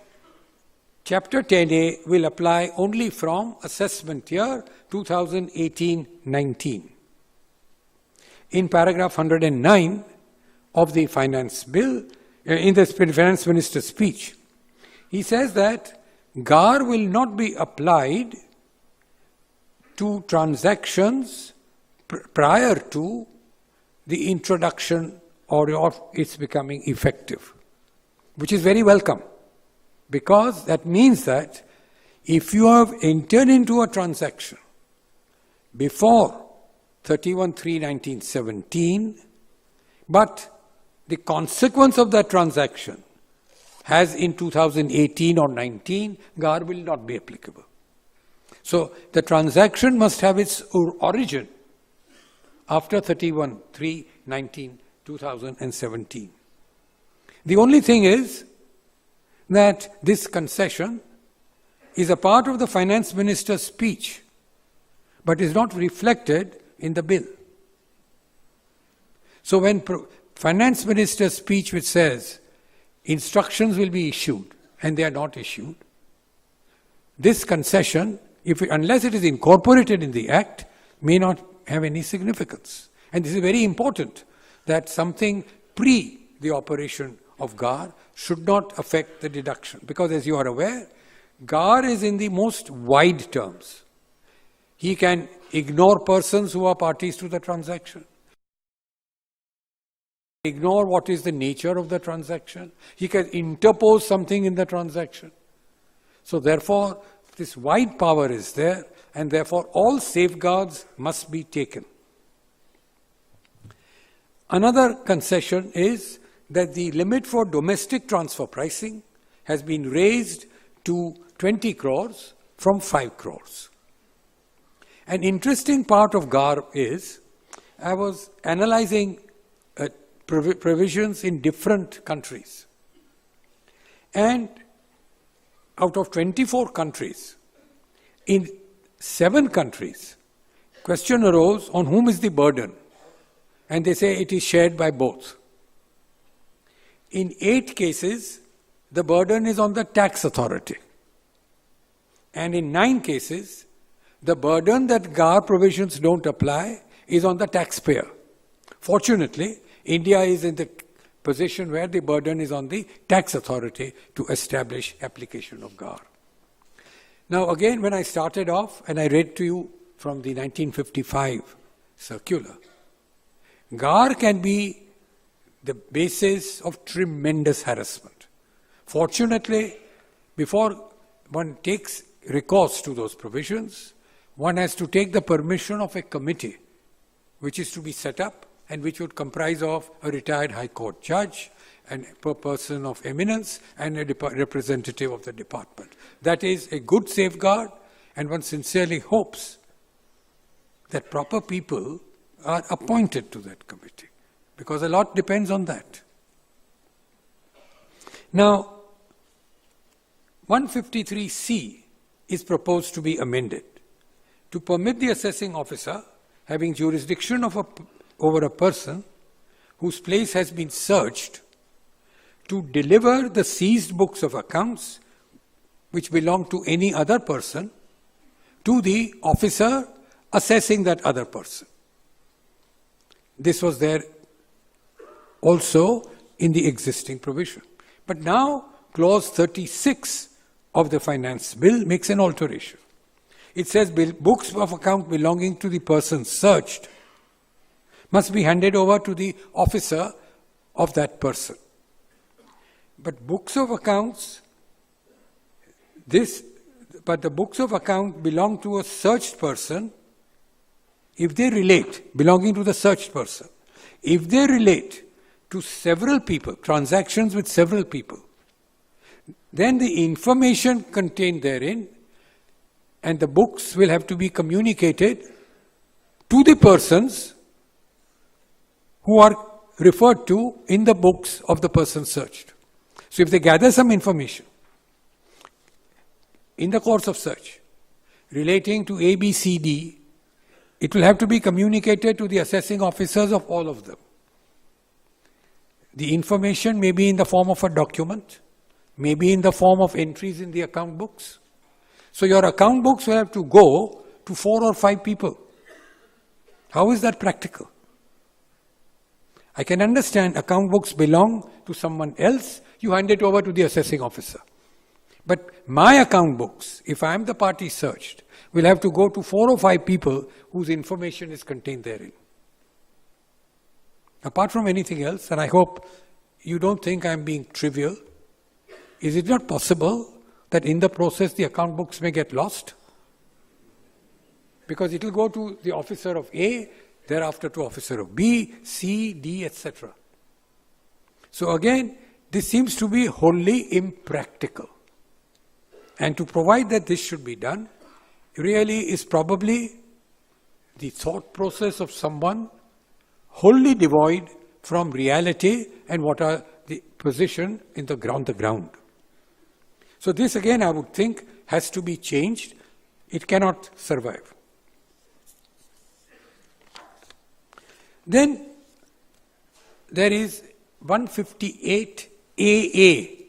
Chapter 10A will apply only from assessment year 2018-19. In paragraph 109 of the Finance Bill, in the Finance Minister's speech, he says that GAR will not be applied to transactions prior to the introduction or of its becoming effective, which is very welcome, because that means that if you have entered into a transaction before 31/3/1917, but the consequence of that transaction has in 2018 or 19, GAR will not be applicable. So the transaction must have its origin after 31/3/2017. The only thing is that this concession is a part of the Finance Minister's speech, but is not reflected in the bill. So when Finance Minister's speech which says instructions will be issued and they are not issued, this concession, unless it is incorporated in the Act, may not have any significance. And this is very important, that something pre the operation of GAR should not affect the deduction. Because as you are aware, GAR is in the most wide terms. He can ignore persons who are parties to the transaction, ignore what is the nature of the transaction. He can interpose something in the transaction. So therefore, this wide power is there, and therefore all safeguards must be taken. Another concession is that the limit for domestic transfer pricing has been raised to 20 crores from 5 crores. An interesting part of GAR is, I was analyzing provisions in different countries. And out of 24 countries, in 7 countries, question arose on whom is the burden. And they say it is shared by both. In 8 cases, the burden is on the tax authority. And in 9 cases, the burden that GAR provisions don't apply is on the taxpayer. Fortunately, India is in the position where the burden is on the tax authority to establish application of GAR. Now again, when I started off and I read to you from the 1955 circular, GAR can be the basis of tremendous harassment. Fortunately, before one takes recourse to those provisions, one has to take the permission of a committee which is to be set up and which would comprise of a retired High Court judge and a person of eminence and a representative of the department. That is a good safeguard, and one sincerely hopes that proper people are appointed to that committee, because a lot depends on that. Now, 153C is proposed to be amended to permit the assessing officer having jurisdiction over a person whose place has been searched to deliver the seized books of accounts which belong to any other person to the officer assessing that other person. This was there also in the existing provision. But now, clause 36 of the Finance Bill makes an alteration. It says books of account belonging to the person searched must be handed over to the officer of that person. But books of accounts, but the books of account belong to a searched person if they relate, belonging to the searched person, if they relate to several people, transactions with several people, then the information contained therein and the books will have to be communicated to the persons who are referred to in the books of the person searched. So if they gather some information in the course of search relating to A, B, C, D, it will have to be communicated to the assessing officers of all of them. The information may be in the form of a document, may be in the form of entries in the account books. So your account books will have to go to 4 or 5 people. How is that practical? I can understand account books belong to someone else, you hand it over to the assessing officer. But my account books, if I am the party searched, will have to go to 4 or 5 people whose information is contained therein. Apart from anything else, and I hope you don't think I am being trivial, is it not possible that in the process the account books may get lost? Because it will go to the officer of A, thereafter to officer of B, C, D, etc. So again, this seems to be wholly impractical. And to provide that this should be done, really is probably the thought process of someone wholly devoid from reality and what are the position in the ground. So this again I would think has to be changed. It cannot survive. Then there is 158AA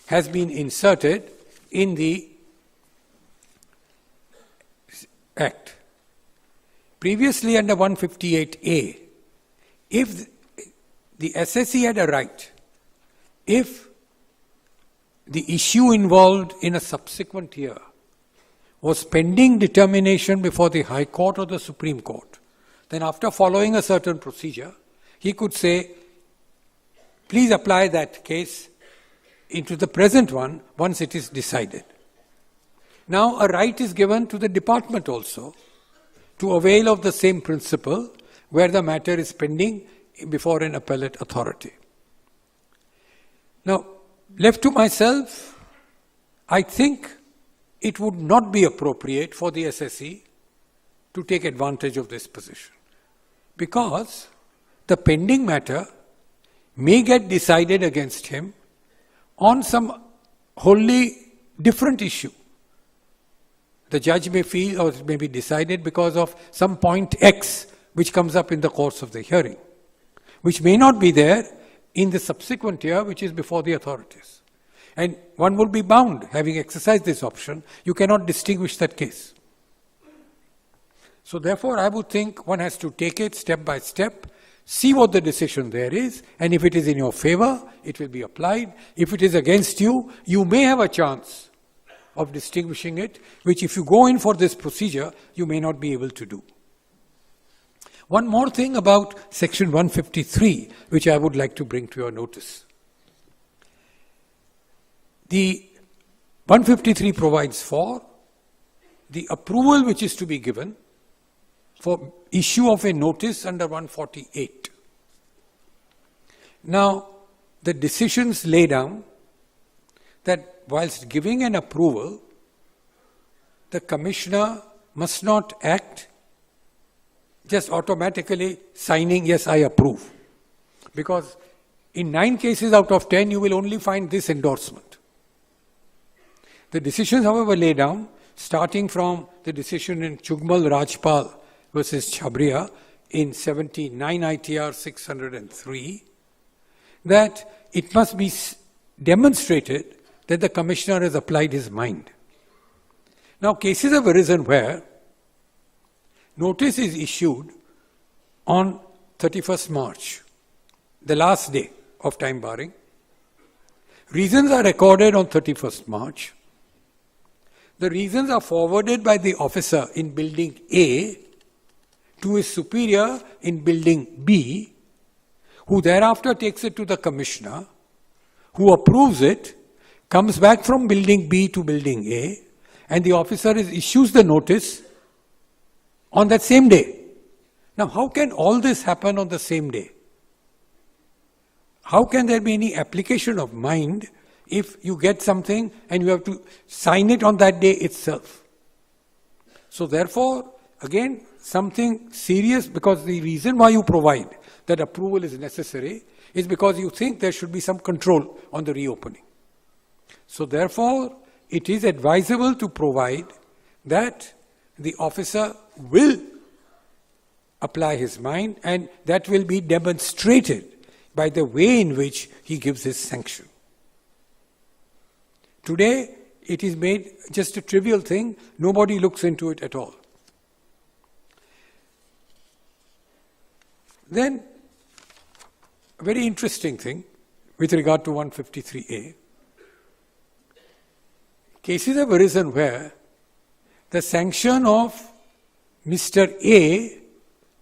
has been inserted in the Act. Previously under 158A, if the SSE had a right, if the issue involved in a subsequent year was pending determination before the High Court or the Supreme Court, then after following a certain procedure, he could say, please apply that case into the present one once it is decided. Now a right is given to the department also to avail of the same principle where the matter is pending before an appellate authority. Now, left to myself, I think it would not be appropriate for the SSE to take advantage of this position, because the pending matter may get decided against him on some wholly different issue. The judge may feel, or it may be decided because of some point X which comes up in the course of the hearing, which may not be there in the subsequent year which is before the authorities. And one will be bound, having exercised this option, you cannot distinguish that case. So therefore, I would think one has to take it step by step, see what the decision there is, and if it is in your favor, it will be applied. If it is against you, you may have a chance of distinguishing it, which if you go in for this procedure, you may not be able to do. One more thing about section 153, which I would like to bring to your notice. The 153 provides for the approval which is to be given for issue of a notice under 148. Now, the decisions lay down that whilst giving an approval, the commissioner must not act just automatically signing, yes, I approve. Because in 9 cases out of 10, you will only find this endorsement. The decisions, however, lay down, starting from the decision in Chugmal Rajpal versus Chabria in 79 ITR 603, that it must be demonstrated that the commissioner has applied his mind. Now, cases have arisen where notice is issued on 31st March, the last day of time barring. Reasons are recorded on 31st March. The reasons are forwarded by the officer in building A to his superior in building B, who thereafter takes it to the commissioner, who approves it, comes back from building B to building A, and the officer issues the notice on that same day. Now, how can all this happen on the same day? How can there be any application of mind if you get something and you have to sign it on that day itself? So therefore, again, something serious, because the reason why you provide that approval is necessary is because you think there should be some control on the reopening. So therefore, it is advisable to provide that the officer will apply his mind, and that will be demonstrated by the way in which he gives his sanction. Today, it is made just a trivial thing. Nobody looks into it at all. Then, a very interesting thing with regard to 153A. Cases have arisen where the sanction of Mr. A,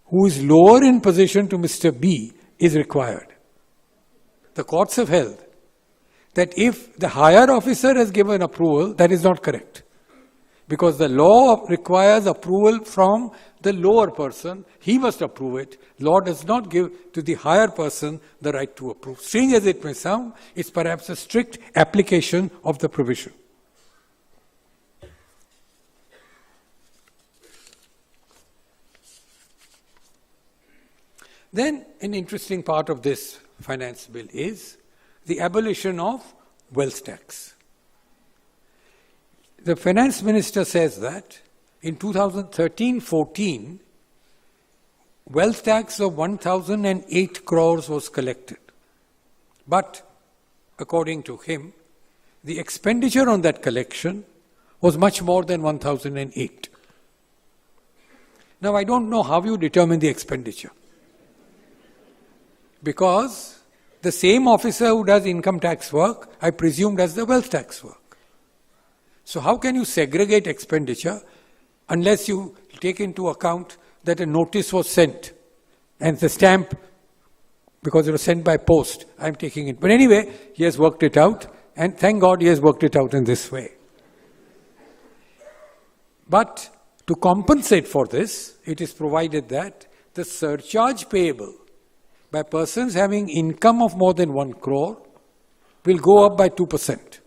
who is lower in position to Mr. B, is required. The courts have held that if the higher officer has given approval, that is not correct. Because the law requires approval from the lower person, he must approve it. Law does not give to the higher person the right to approve. Strange as it may sound, it's perhaps a strict application of the provision. Then, an interesting part of this finance bill is the abolition of wealth tax. The finance minister says that in 2013-14, wealth tax of 1,008 crores was collected. But, according to him, the expenditure on that collection was much more than 1,008. Now, I don't know how you determine the expenditure, because the same officer who does income tax work, I presume, does the wealth tax work. So how can you segregate expenditure unless you take into account that a notice was sent and the stamp, because it was sent by post, I'm taking it. But anyway, he has worked it out, and thank God he has worked it out in this way. But to compensate for this, it is provided that the surcharge payable by persons having income of more than 1 crore will go up by 2%.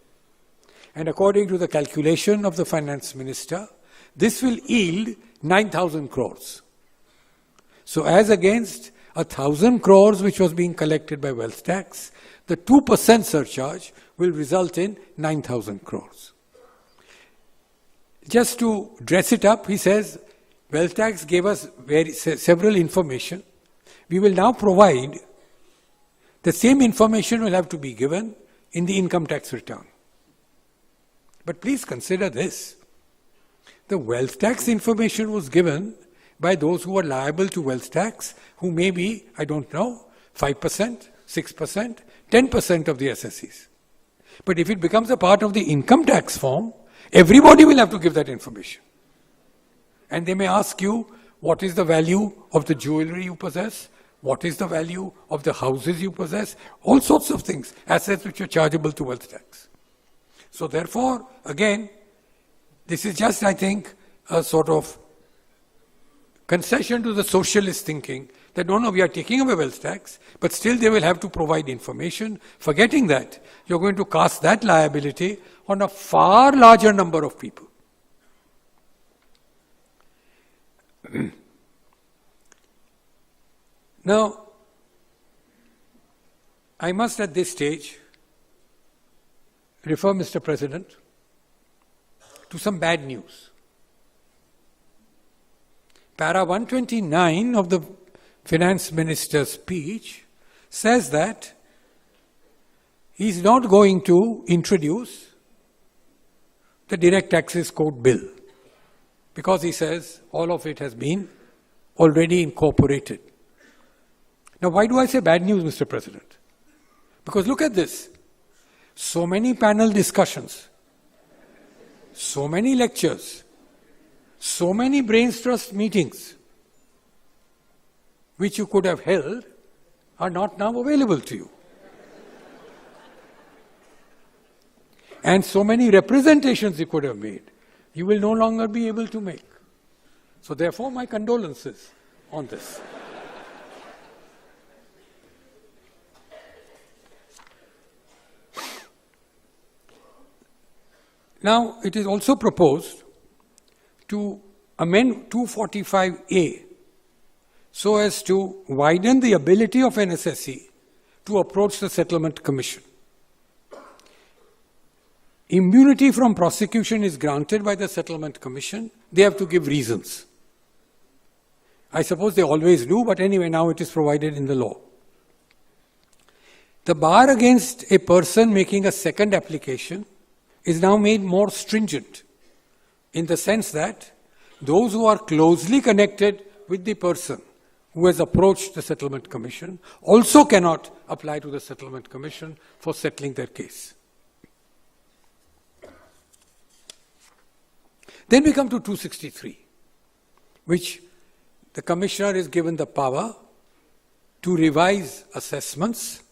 And according to the calculation of the finance minister, this will yield 9,000 crores. So as against 1,000 crores which was being collected by wealth tax, the 2% surcharge will result in 9,000 crores. Just to dress it up, he says, wealth tax gave us several information. We will now provide, the same information will have to be given in the income tax return. But please consider this. The wealth tax information was given by those who are liable to wealth tax, who may be, I don't know, 5%, 6%, 10% of the SSEs. But if it becomes a part of the income tax form, everybody will have to give that information. And they may ask you, what is the value of the jewelry you possess? What is the value of the houses you possess? All sorts of things, assets which are chargeable to wealth tax. So therefore, again, this is just, I think, a sort of concession to the socialist thinking that no, we are taking away wealth tax, but still they will have to provide information, forgetting that you're going to cast that liability on a far larger number of people. Now, I must at this stage refer, Mr. President, to some bad news. Para 129 of the Finance Minister's speech says that he is not going to introduce the Direct Taxes Code bill because he says all of it has been already incorporated. Now, why do I say bad news, Mr. President? Because look at this. So many panel discussions, so many lectures, so many brains trust meetings which you could have held are not now available to you. And so many representations you could have made, you will no longer be able to make. So therefore, my condolences on this. Now, it is also proposed to amend 245A so as to widen the ability of NSSE to approach the Settlement Commission. Immunity from prosecution is granted by the Settlement Commission. They have to give reasons. I suppose they always do, but anyway, now it is provided in the law. The bar against a person making a second application is now made more stringent in the sense that those who are closely connected with the person who has approached the Settlement Commission also cannot apply to the Settlement Commission for settling their case. Then we come to 263, which the Commissioner is given the power to revise assessments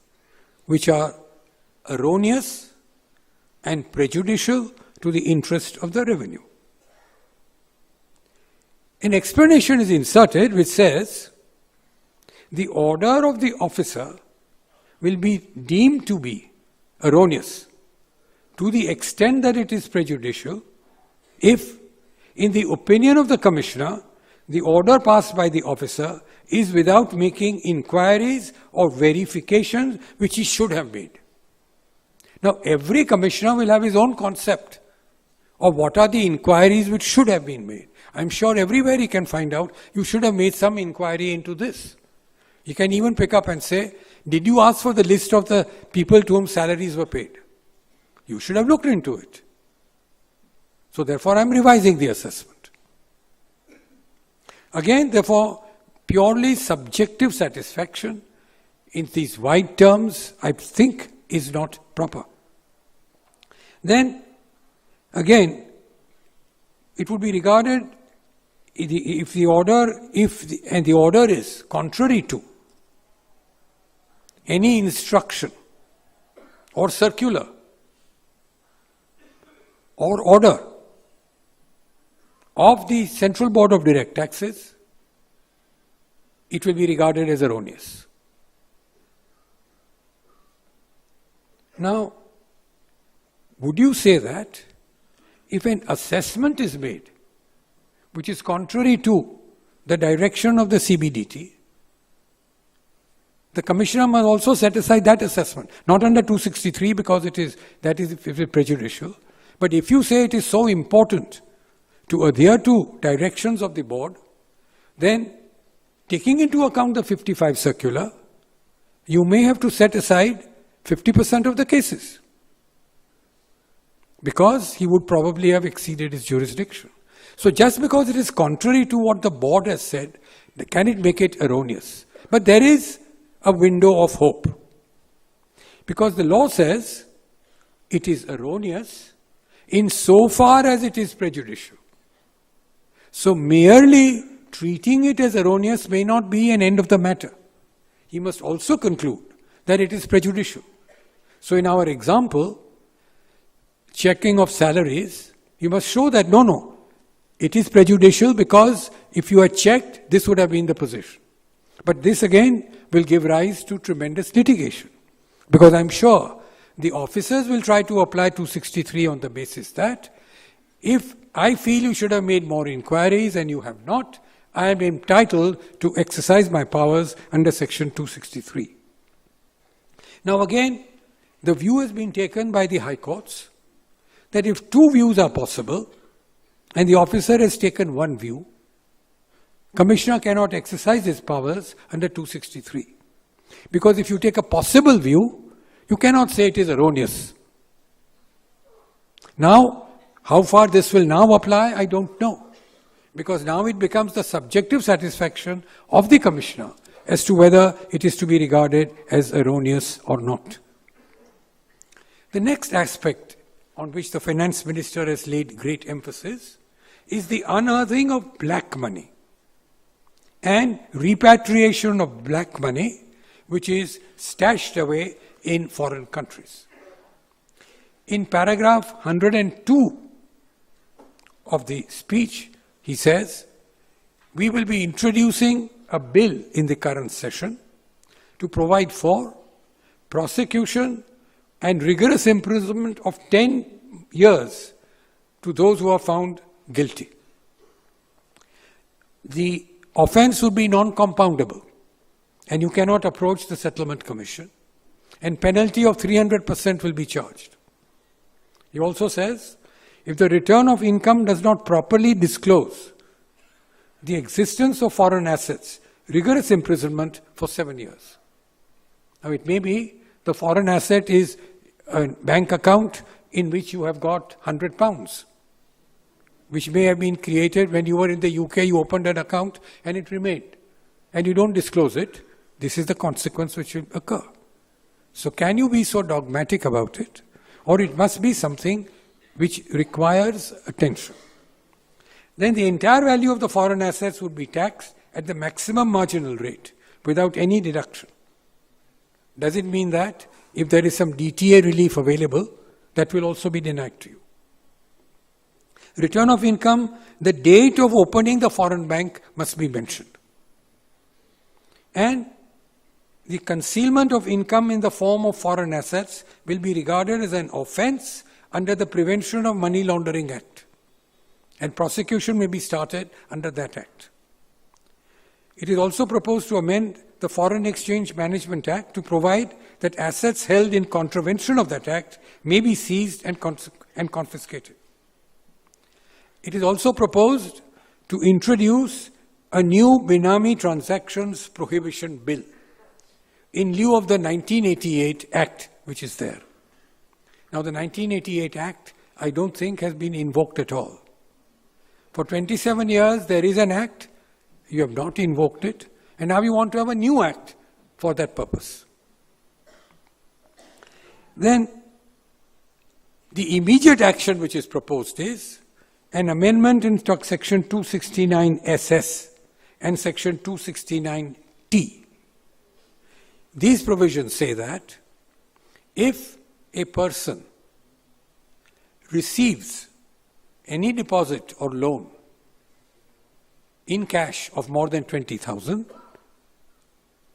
which are erroneous and prejudicial to the interest of the revenue. An explanation is inserted which says, the order of the officer will be deemed to be erroneous to the extent that it is prejudicial if, in the opinion of the Commissioner, the order passed by the officer is without making inquiries or verifications which he should have made. Now, every Commissioner will have his own concept of what are the inquiries which should have been made. I'm sure everywhere he can find out, you should have made some inquiry into this. He can even pick up and say, did you ask for the list of the people to whom salaries were paid? You should have looked into it. So therefore, I'm revising the assessment. Again, therefore, purely subjective satisfaction in these wide terms, I think is not proper. Then, again, it would be regarded if the order is contrary to any instruction or circular or order of the Central Board of Direct Taxes, it will be regarded as erroneous. Now, would you say that if an assessment is made which is contrary to the direction of the CBDT, the Commissioner must also set aside that assessment, not under 263 because it is prejudicial, but if you say it is so important to adhere to directions of the board, then taking into account the 55 circular, you may have to set aside 50% of the cases because he would probably have exceeded his jurisdiction. So just because it is contrary to what the board has said, can it make it erroneous? But there is a window of hope because the law says it is erroneous insofar as it is prejudicial. So merely treating it as erroneous may not be an end of the matter. He must also conclude that it is prejudicial. So in our example, checking of salaries, you must show that no, it is prejudicial because if you had checked, this would have been the position. But this again will give rise to tremendous litigation because I'm sure the officers will try to apply 263 on the basis that if I feel you should have made more inquiries and you have not, I am entitled to exercise my powers under section 263. Now again, the view has been taken by the high courts that if two views are possible and the officer has taken one view, Commissioner cannot exercise his powers under 263. Because if you take a possible view, you cannot say it is erroneous. Now, how far this will now apply, I don't know. Because now it becomes the subjective satisfaction of the Commissioner as to whether it is to be regarded as erroneous or not. The next aspect on which the Finance Minister has laid great emphasis is the unearthing of black money and repatriation of black money which is stashed away in foreign countries. In paragraph 102 of the speech, he says, we will be introducing a bill in the current session to provide for prosecution and rigorous imprisonment of 10 years to those who are found guilty. The offense would be non-compoundable and you cannot approach the Settlement Commission and penalty of 300% will be charged. He also says, if the return of income does not properly disclose the existence of foreign assets, rigorous imprisonment for 7 years. Now it may be the foreign asset is a bank account in which you have got £100, which may have been created when you were in the UK, you opened an account and it remained. And you don't disclose it, this is the consequence which will occur. So can you be so dogmatic about it? Or it must be something which requires attention. Then the entire value of the foreign assets would be taxed at the maximum marginal rate without any deduction. Does it mean that if there is some DTA relief available, that will also be denied to you? Return of income, the date of opening the foreign bank must be mentioned. And the concealment of income in the form of foreign assets will be regarded as an offense under the Prevention of Money Laundering Act. And prosecution may be started under that act. It is also proposed to amend the Foreign Exchange Management Act to provide that assets held in contravention of that act may be seized and confiscated. It is also proposed to introduce a new Benami Transactions Prohibition Bill in lieu of the 1988 Act which is there. Now the 1988 Act I don't think has been invoked at all. For 27 years there is an act, you have not invoked it, and now you want to have a new act for that purpose. Then, the immediate action which is proposed is an amendment in section 269 SS and section 269 T. These provisions say that if a person receives any deposit or loan in cash of more than 20,000,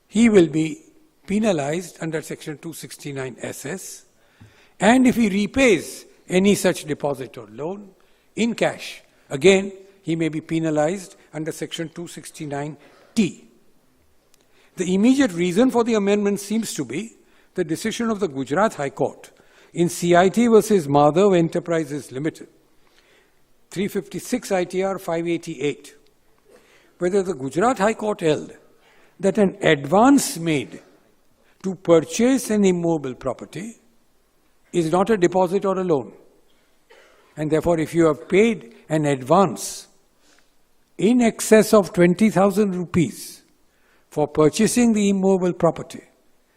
he will be penalized under section 269 SS, and if he repays any such deposit or loan in cash, again he may be penalized under section 269 T. The immediate reason for the amendment seems to be the decision of the Gujarat High Court in CIT versus Madhav Enterprises Limited, 356 ITR 588, whether the Gujarat High Court held that an advance made to purchase an immovable property is not a deposit or a loan. And therefore, if you have paid an advance in excess of 20,000 rupees for purchasing the immovable property,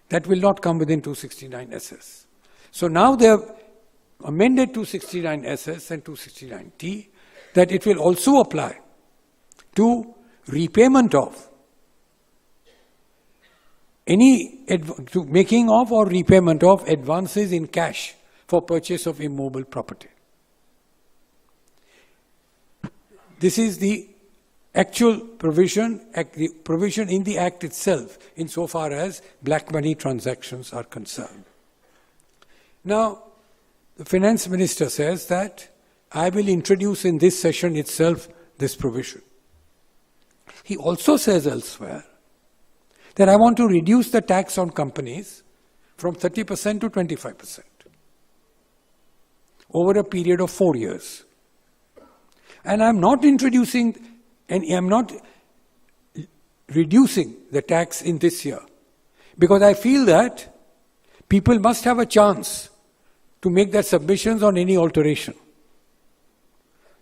that will not come within 269 SS. So now they have amended 269 SS and 269 T that it will also apply to repayment of to making of or repayment of advances in cash for purchase of immovable property. This is the actual provision in the Act itself, insofar as black money transactions are concerned. Now, the Finance Minister says that I will introduce in this session itself this provision. He also says elsewhere that I want to reduce the tax on companies from 30% to 25% over a period of 4 years. And I'm not introducing and I'm not reducing the tax in this year, because I feel that people must have a chance to make their submissions on any alteration.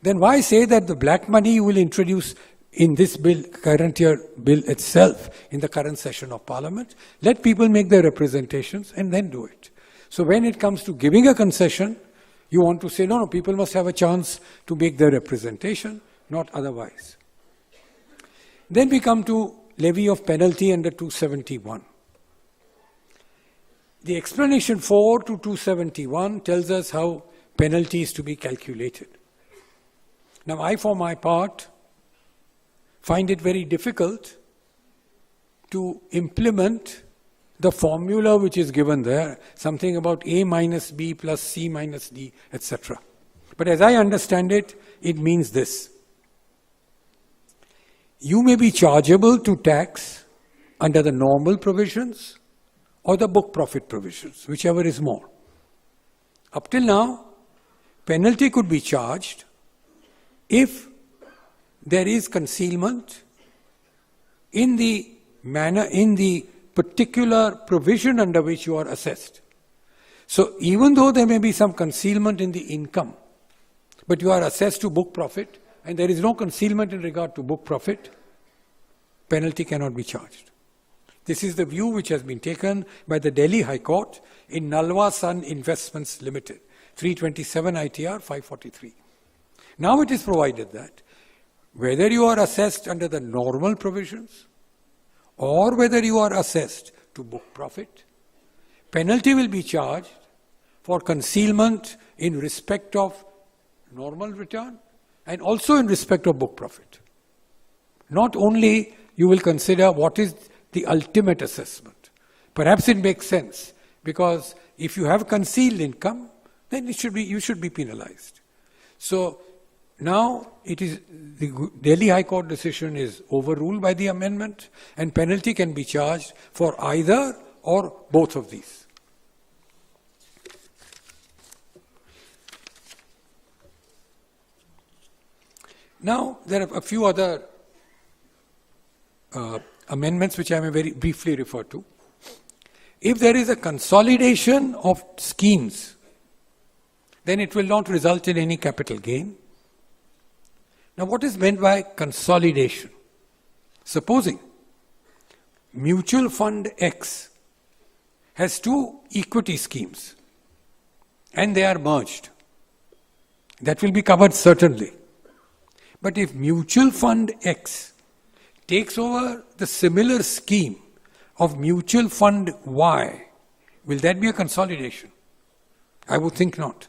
Then why say that the black money you will introduce in this bill, current year bill itself, in the current session of Parliament? Let people make their representations and then do it. So when it comes to giving a concession, you want to say, no, people must have a chance to make their representation, not otherwise. Then we come to levy of penalty under 271. The explanation 4 to 271 tells us how penalty is to be calculated. Now, I, for my part, find it very difficult to implement the formula which is given there, something about A minus B plus C minus D, etc. But as I understand it, it means this. You may be chargeable to tax under the normal provisions or the book profit provisions, whichever is more. Up till now, penalty could be charged if there is concealment in the manner, in the particular provision under which you are assessed. So even though there may be some concealment in the income, but you are assessed to book profit, and there is no concealment in regard to book profit, penalty cannot be charged. This is the view which has been taken by the Delhi High Court in Nalwa Sun Investments Limited, 327 ITR 543. Now it is provided that whether you are assessed under the normal provisions or whether you are assessed to book profit, penalty will be charged for concealment in respect of normal return and also in respect of book profit. Not only you will consider what is the ultimate assessment. Perhaps it makes sense, because if you have concealed income, then you should be penalized. So now the Delhi High Court decision is overruled by the amendment, and penalty can be charged for either or both of these. Now there are a few other amendments which I may very briefly refer to. If there is a consolidation of schemes, then it will not result in any capital gain. Now, what is meant by consolidation? Supposing mutual fund X has two equity schemes and they are merged, that will be covered certainly. But if mutual fund X takes over the similar scheme of mutual fund Y, will that be a consolidation? I would think not.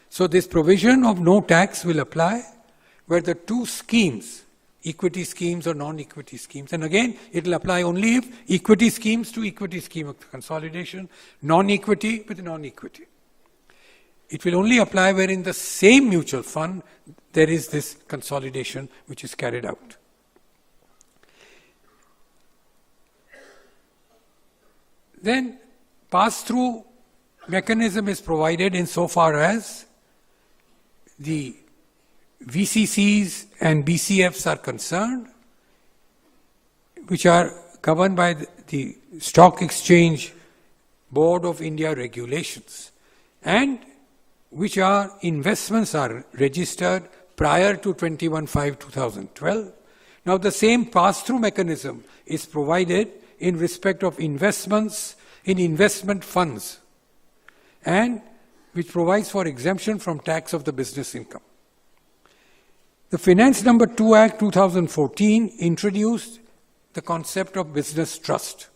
So this provision of no tax will apply where the two schemes, equity schemes or non-equity schemes, and again it will apply only if equity schemes to equity scheme of consolidation, non-equity with non-equity. It will only apply where in the same mutual fund there is this consolidation which is carried out. Then pass-through mechanism is provided insofar as the VCCs and BCFs are concerned, which are governed by the Stock Exchange Board of India regulations, and which are investments are registered prior to 21/5/2012. Now the same pass-through mechanism is provided in respect of investments in investment funds, and which provides for exemption from tax of the business income. The Finance Number 2 Act 2014 introduced the concept of business trust.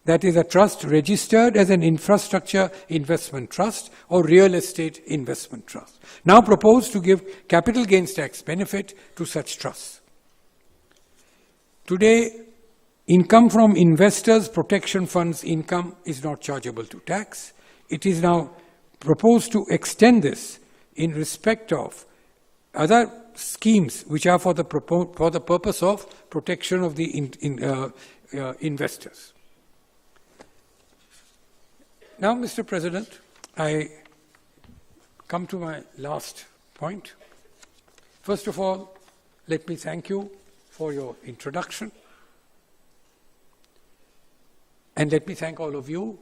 That is a trust registered as an infrastructure investment trust or real estate investment trust. Now proposed to give capital gains tax benefit to such trusts. Today, income from investors' protection funds income is not chargeable to tax. It is now proposed to extend this in respect of other schemes which are for the purpose of protection of the investors. Now, Mr. President, I come to my last point. First of all, let me thank you for your introduction. And let me thank all of you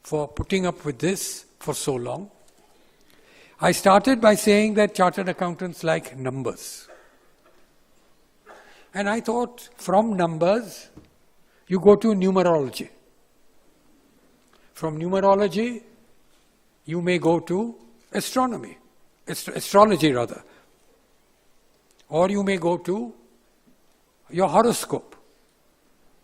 for putting up with this for so long. I started by saying that chartered accountants like numbers. And I thought from numbers, you go to numerology. From numerology, you may go to astronomy, astrology rather. Or you may go to your horoscope.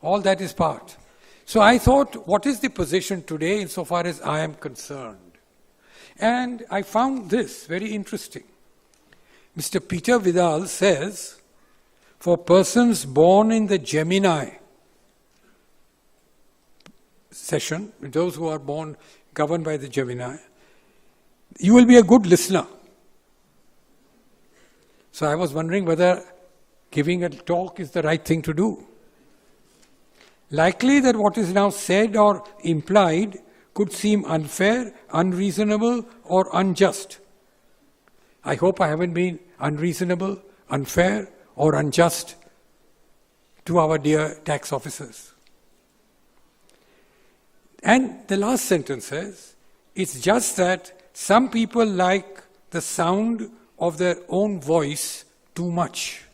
All that is part. So I thought, what is the position today insofar as I am concerned? And I found this very interesting. Mr. Peter Vidal says, for persons born in the Gemini session, those who are born governed by the Gemini, you will be a good listener. So I was wondering whether giving a talk is the right thing to do. Likely that what is now said or implied could seem unfair, unreasonable, or unjust. I hope I haven't been unreasonable, unfair, or unjust to our dear tax officers. And the last sentence says, it's just that some people like the sound of their own voice too much.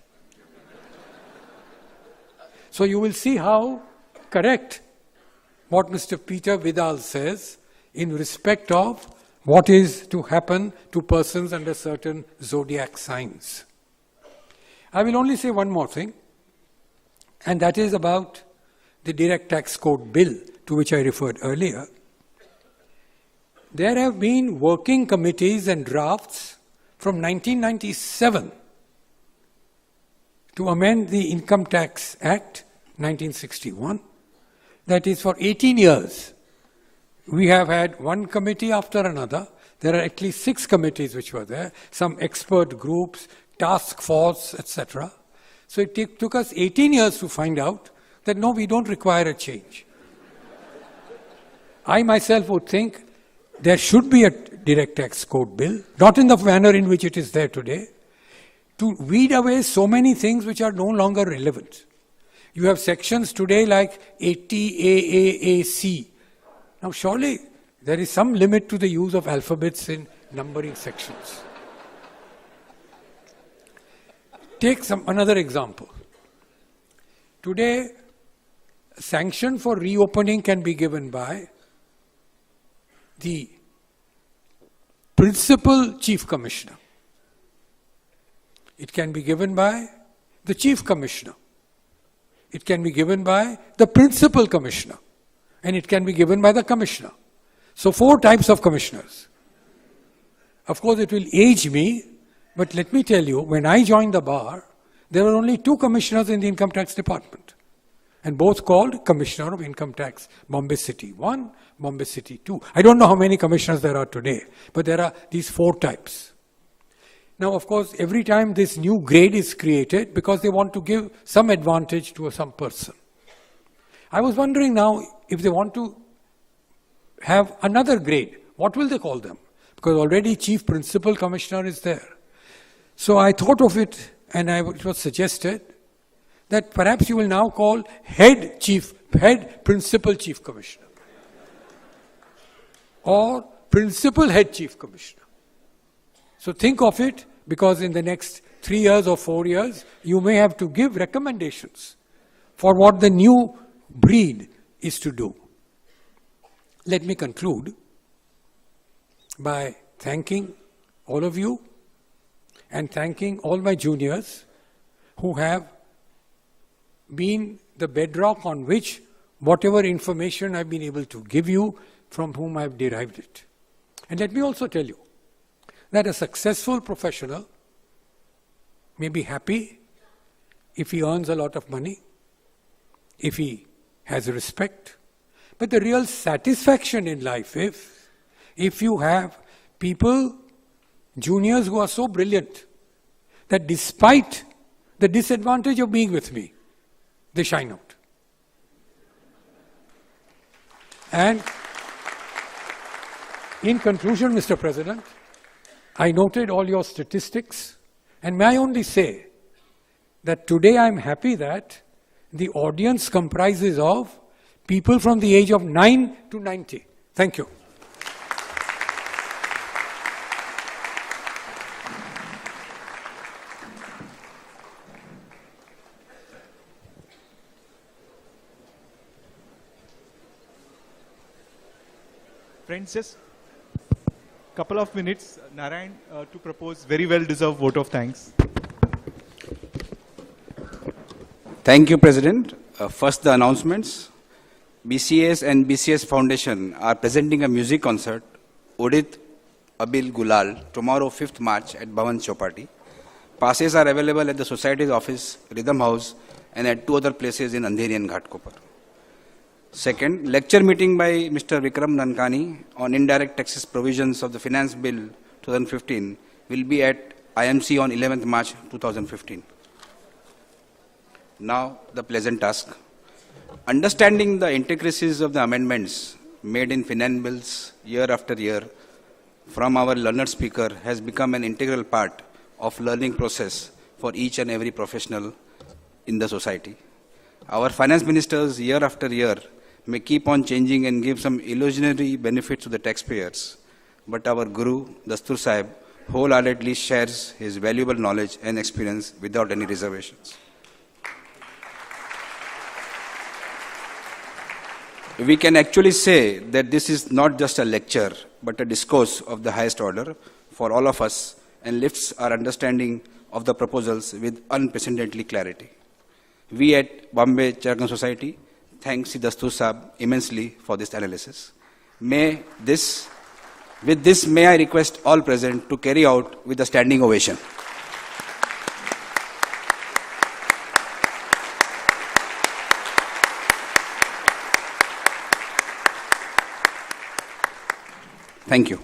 So you will see how correct what Mr. Peter Vidal says in respect of what is to happen to persons under certain zodiac signs. I will only say one more thing, and that is about the Direct Tax Code Bill to which I referred earlier. There have been working committees and drafts from 1997 to amend the Income Tax Act 1961. That is, for 18 years, we have had one committee after another. There are at least 6 committees which were there, some expert groups, task force, etc. So it took us 18 years to find out that no, we don't require a change. I myself would think there should be a Direct Tax Code Bill, not in the manner in which it is there today, to weed away so many things which are no longer relevant. You have sections today like 80 AAAC. Now surely there is some limit to the use of alphabets in numbering sections. Take another example. Today, sanction for reopening can be given by the Principal Chief Commissioner. It can be given by the Chief Commissioner. It can be given by the Principal Commissioner. And it can be given by the Commissioner. So 4 types of commissioners. Of course, it will age me, but let me tell you, when I joined the bar, there were only 2 commissioners in the Income Tax Department, and both called Commissioner of Income Tax, Bombay City 1, Bombay City 2. I don't know how many commissioners there are today, but there are these 4 types. Now, of course, every time this new grade is created, because they want to give some advantage to some person. I was wondering now, if they want to have another grade, what will they call them? Because already Chief Principal Commissioner is there. So I thought of it, and it was suggested that perhaps you will now call Head Principal Chief Commissioner, or Principal Head Chief Commissioner. So think of it, because in the next 3 years or 4 years, you may have to give recommendations for what the new breed is to do. Let me conclude by thanking all of you and thanking all my juniors who have been the bedrock on which whatever information I've been able to give you, from whom I've derived it. And let me also tell you that a successful professional may be happy if he earns a lot of money, if he has respect, but the real satisfaction in life is if you have people, juniors who are so brilliant that despite the disadvantage of being with me, they shine out. And in conclusion, Mr. President, I noted all your statistics, and may I only say that today I'm happy that the audience comprises of people from the age of 9 to 90. Thank you. Friends, just couple of minutes, Narayan, to propose very well-deserved vote of thanks. Thank you, President. First, the announcements. BCS and BCS Foundation are presenting a music concert, Udit Abil Gulal, tomorrow 5th March at Bhavan Chowpatty. Passes are available at the Society's office, Rhythm House, and at 2 other places in Andheri and Ghatkopar. Second, lecture meeting by Mr. Vikram Nankani on indirect taxes provisions of the Finance Bill 2015 will be at IMC on 11th March 2015. Now, the pleasant task. Understanding the intricacies of the amendments made in finance bills year after year from our learned speaker has become an integral part of learning process for each and every professional in the society. Our finance ministers year after year may keep on changing and give some illusionary benefits to the taxpayers, but our Guru, Dastur Sahib, wholeheartedly shares his valuable knowledge and experience without any reservations. We can actually say that this is not just a lecture, but a discourse of the highest order for all of us, and lifts our understanding of the proposals with unprecedented clarity. We at Bombay Charitable Society thank Sri Dastur Sahib immensely for this analysis. With this, may I request all present to carry out with a standing ovation. Thank you.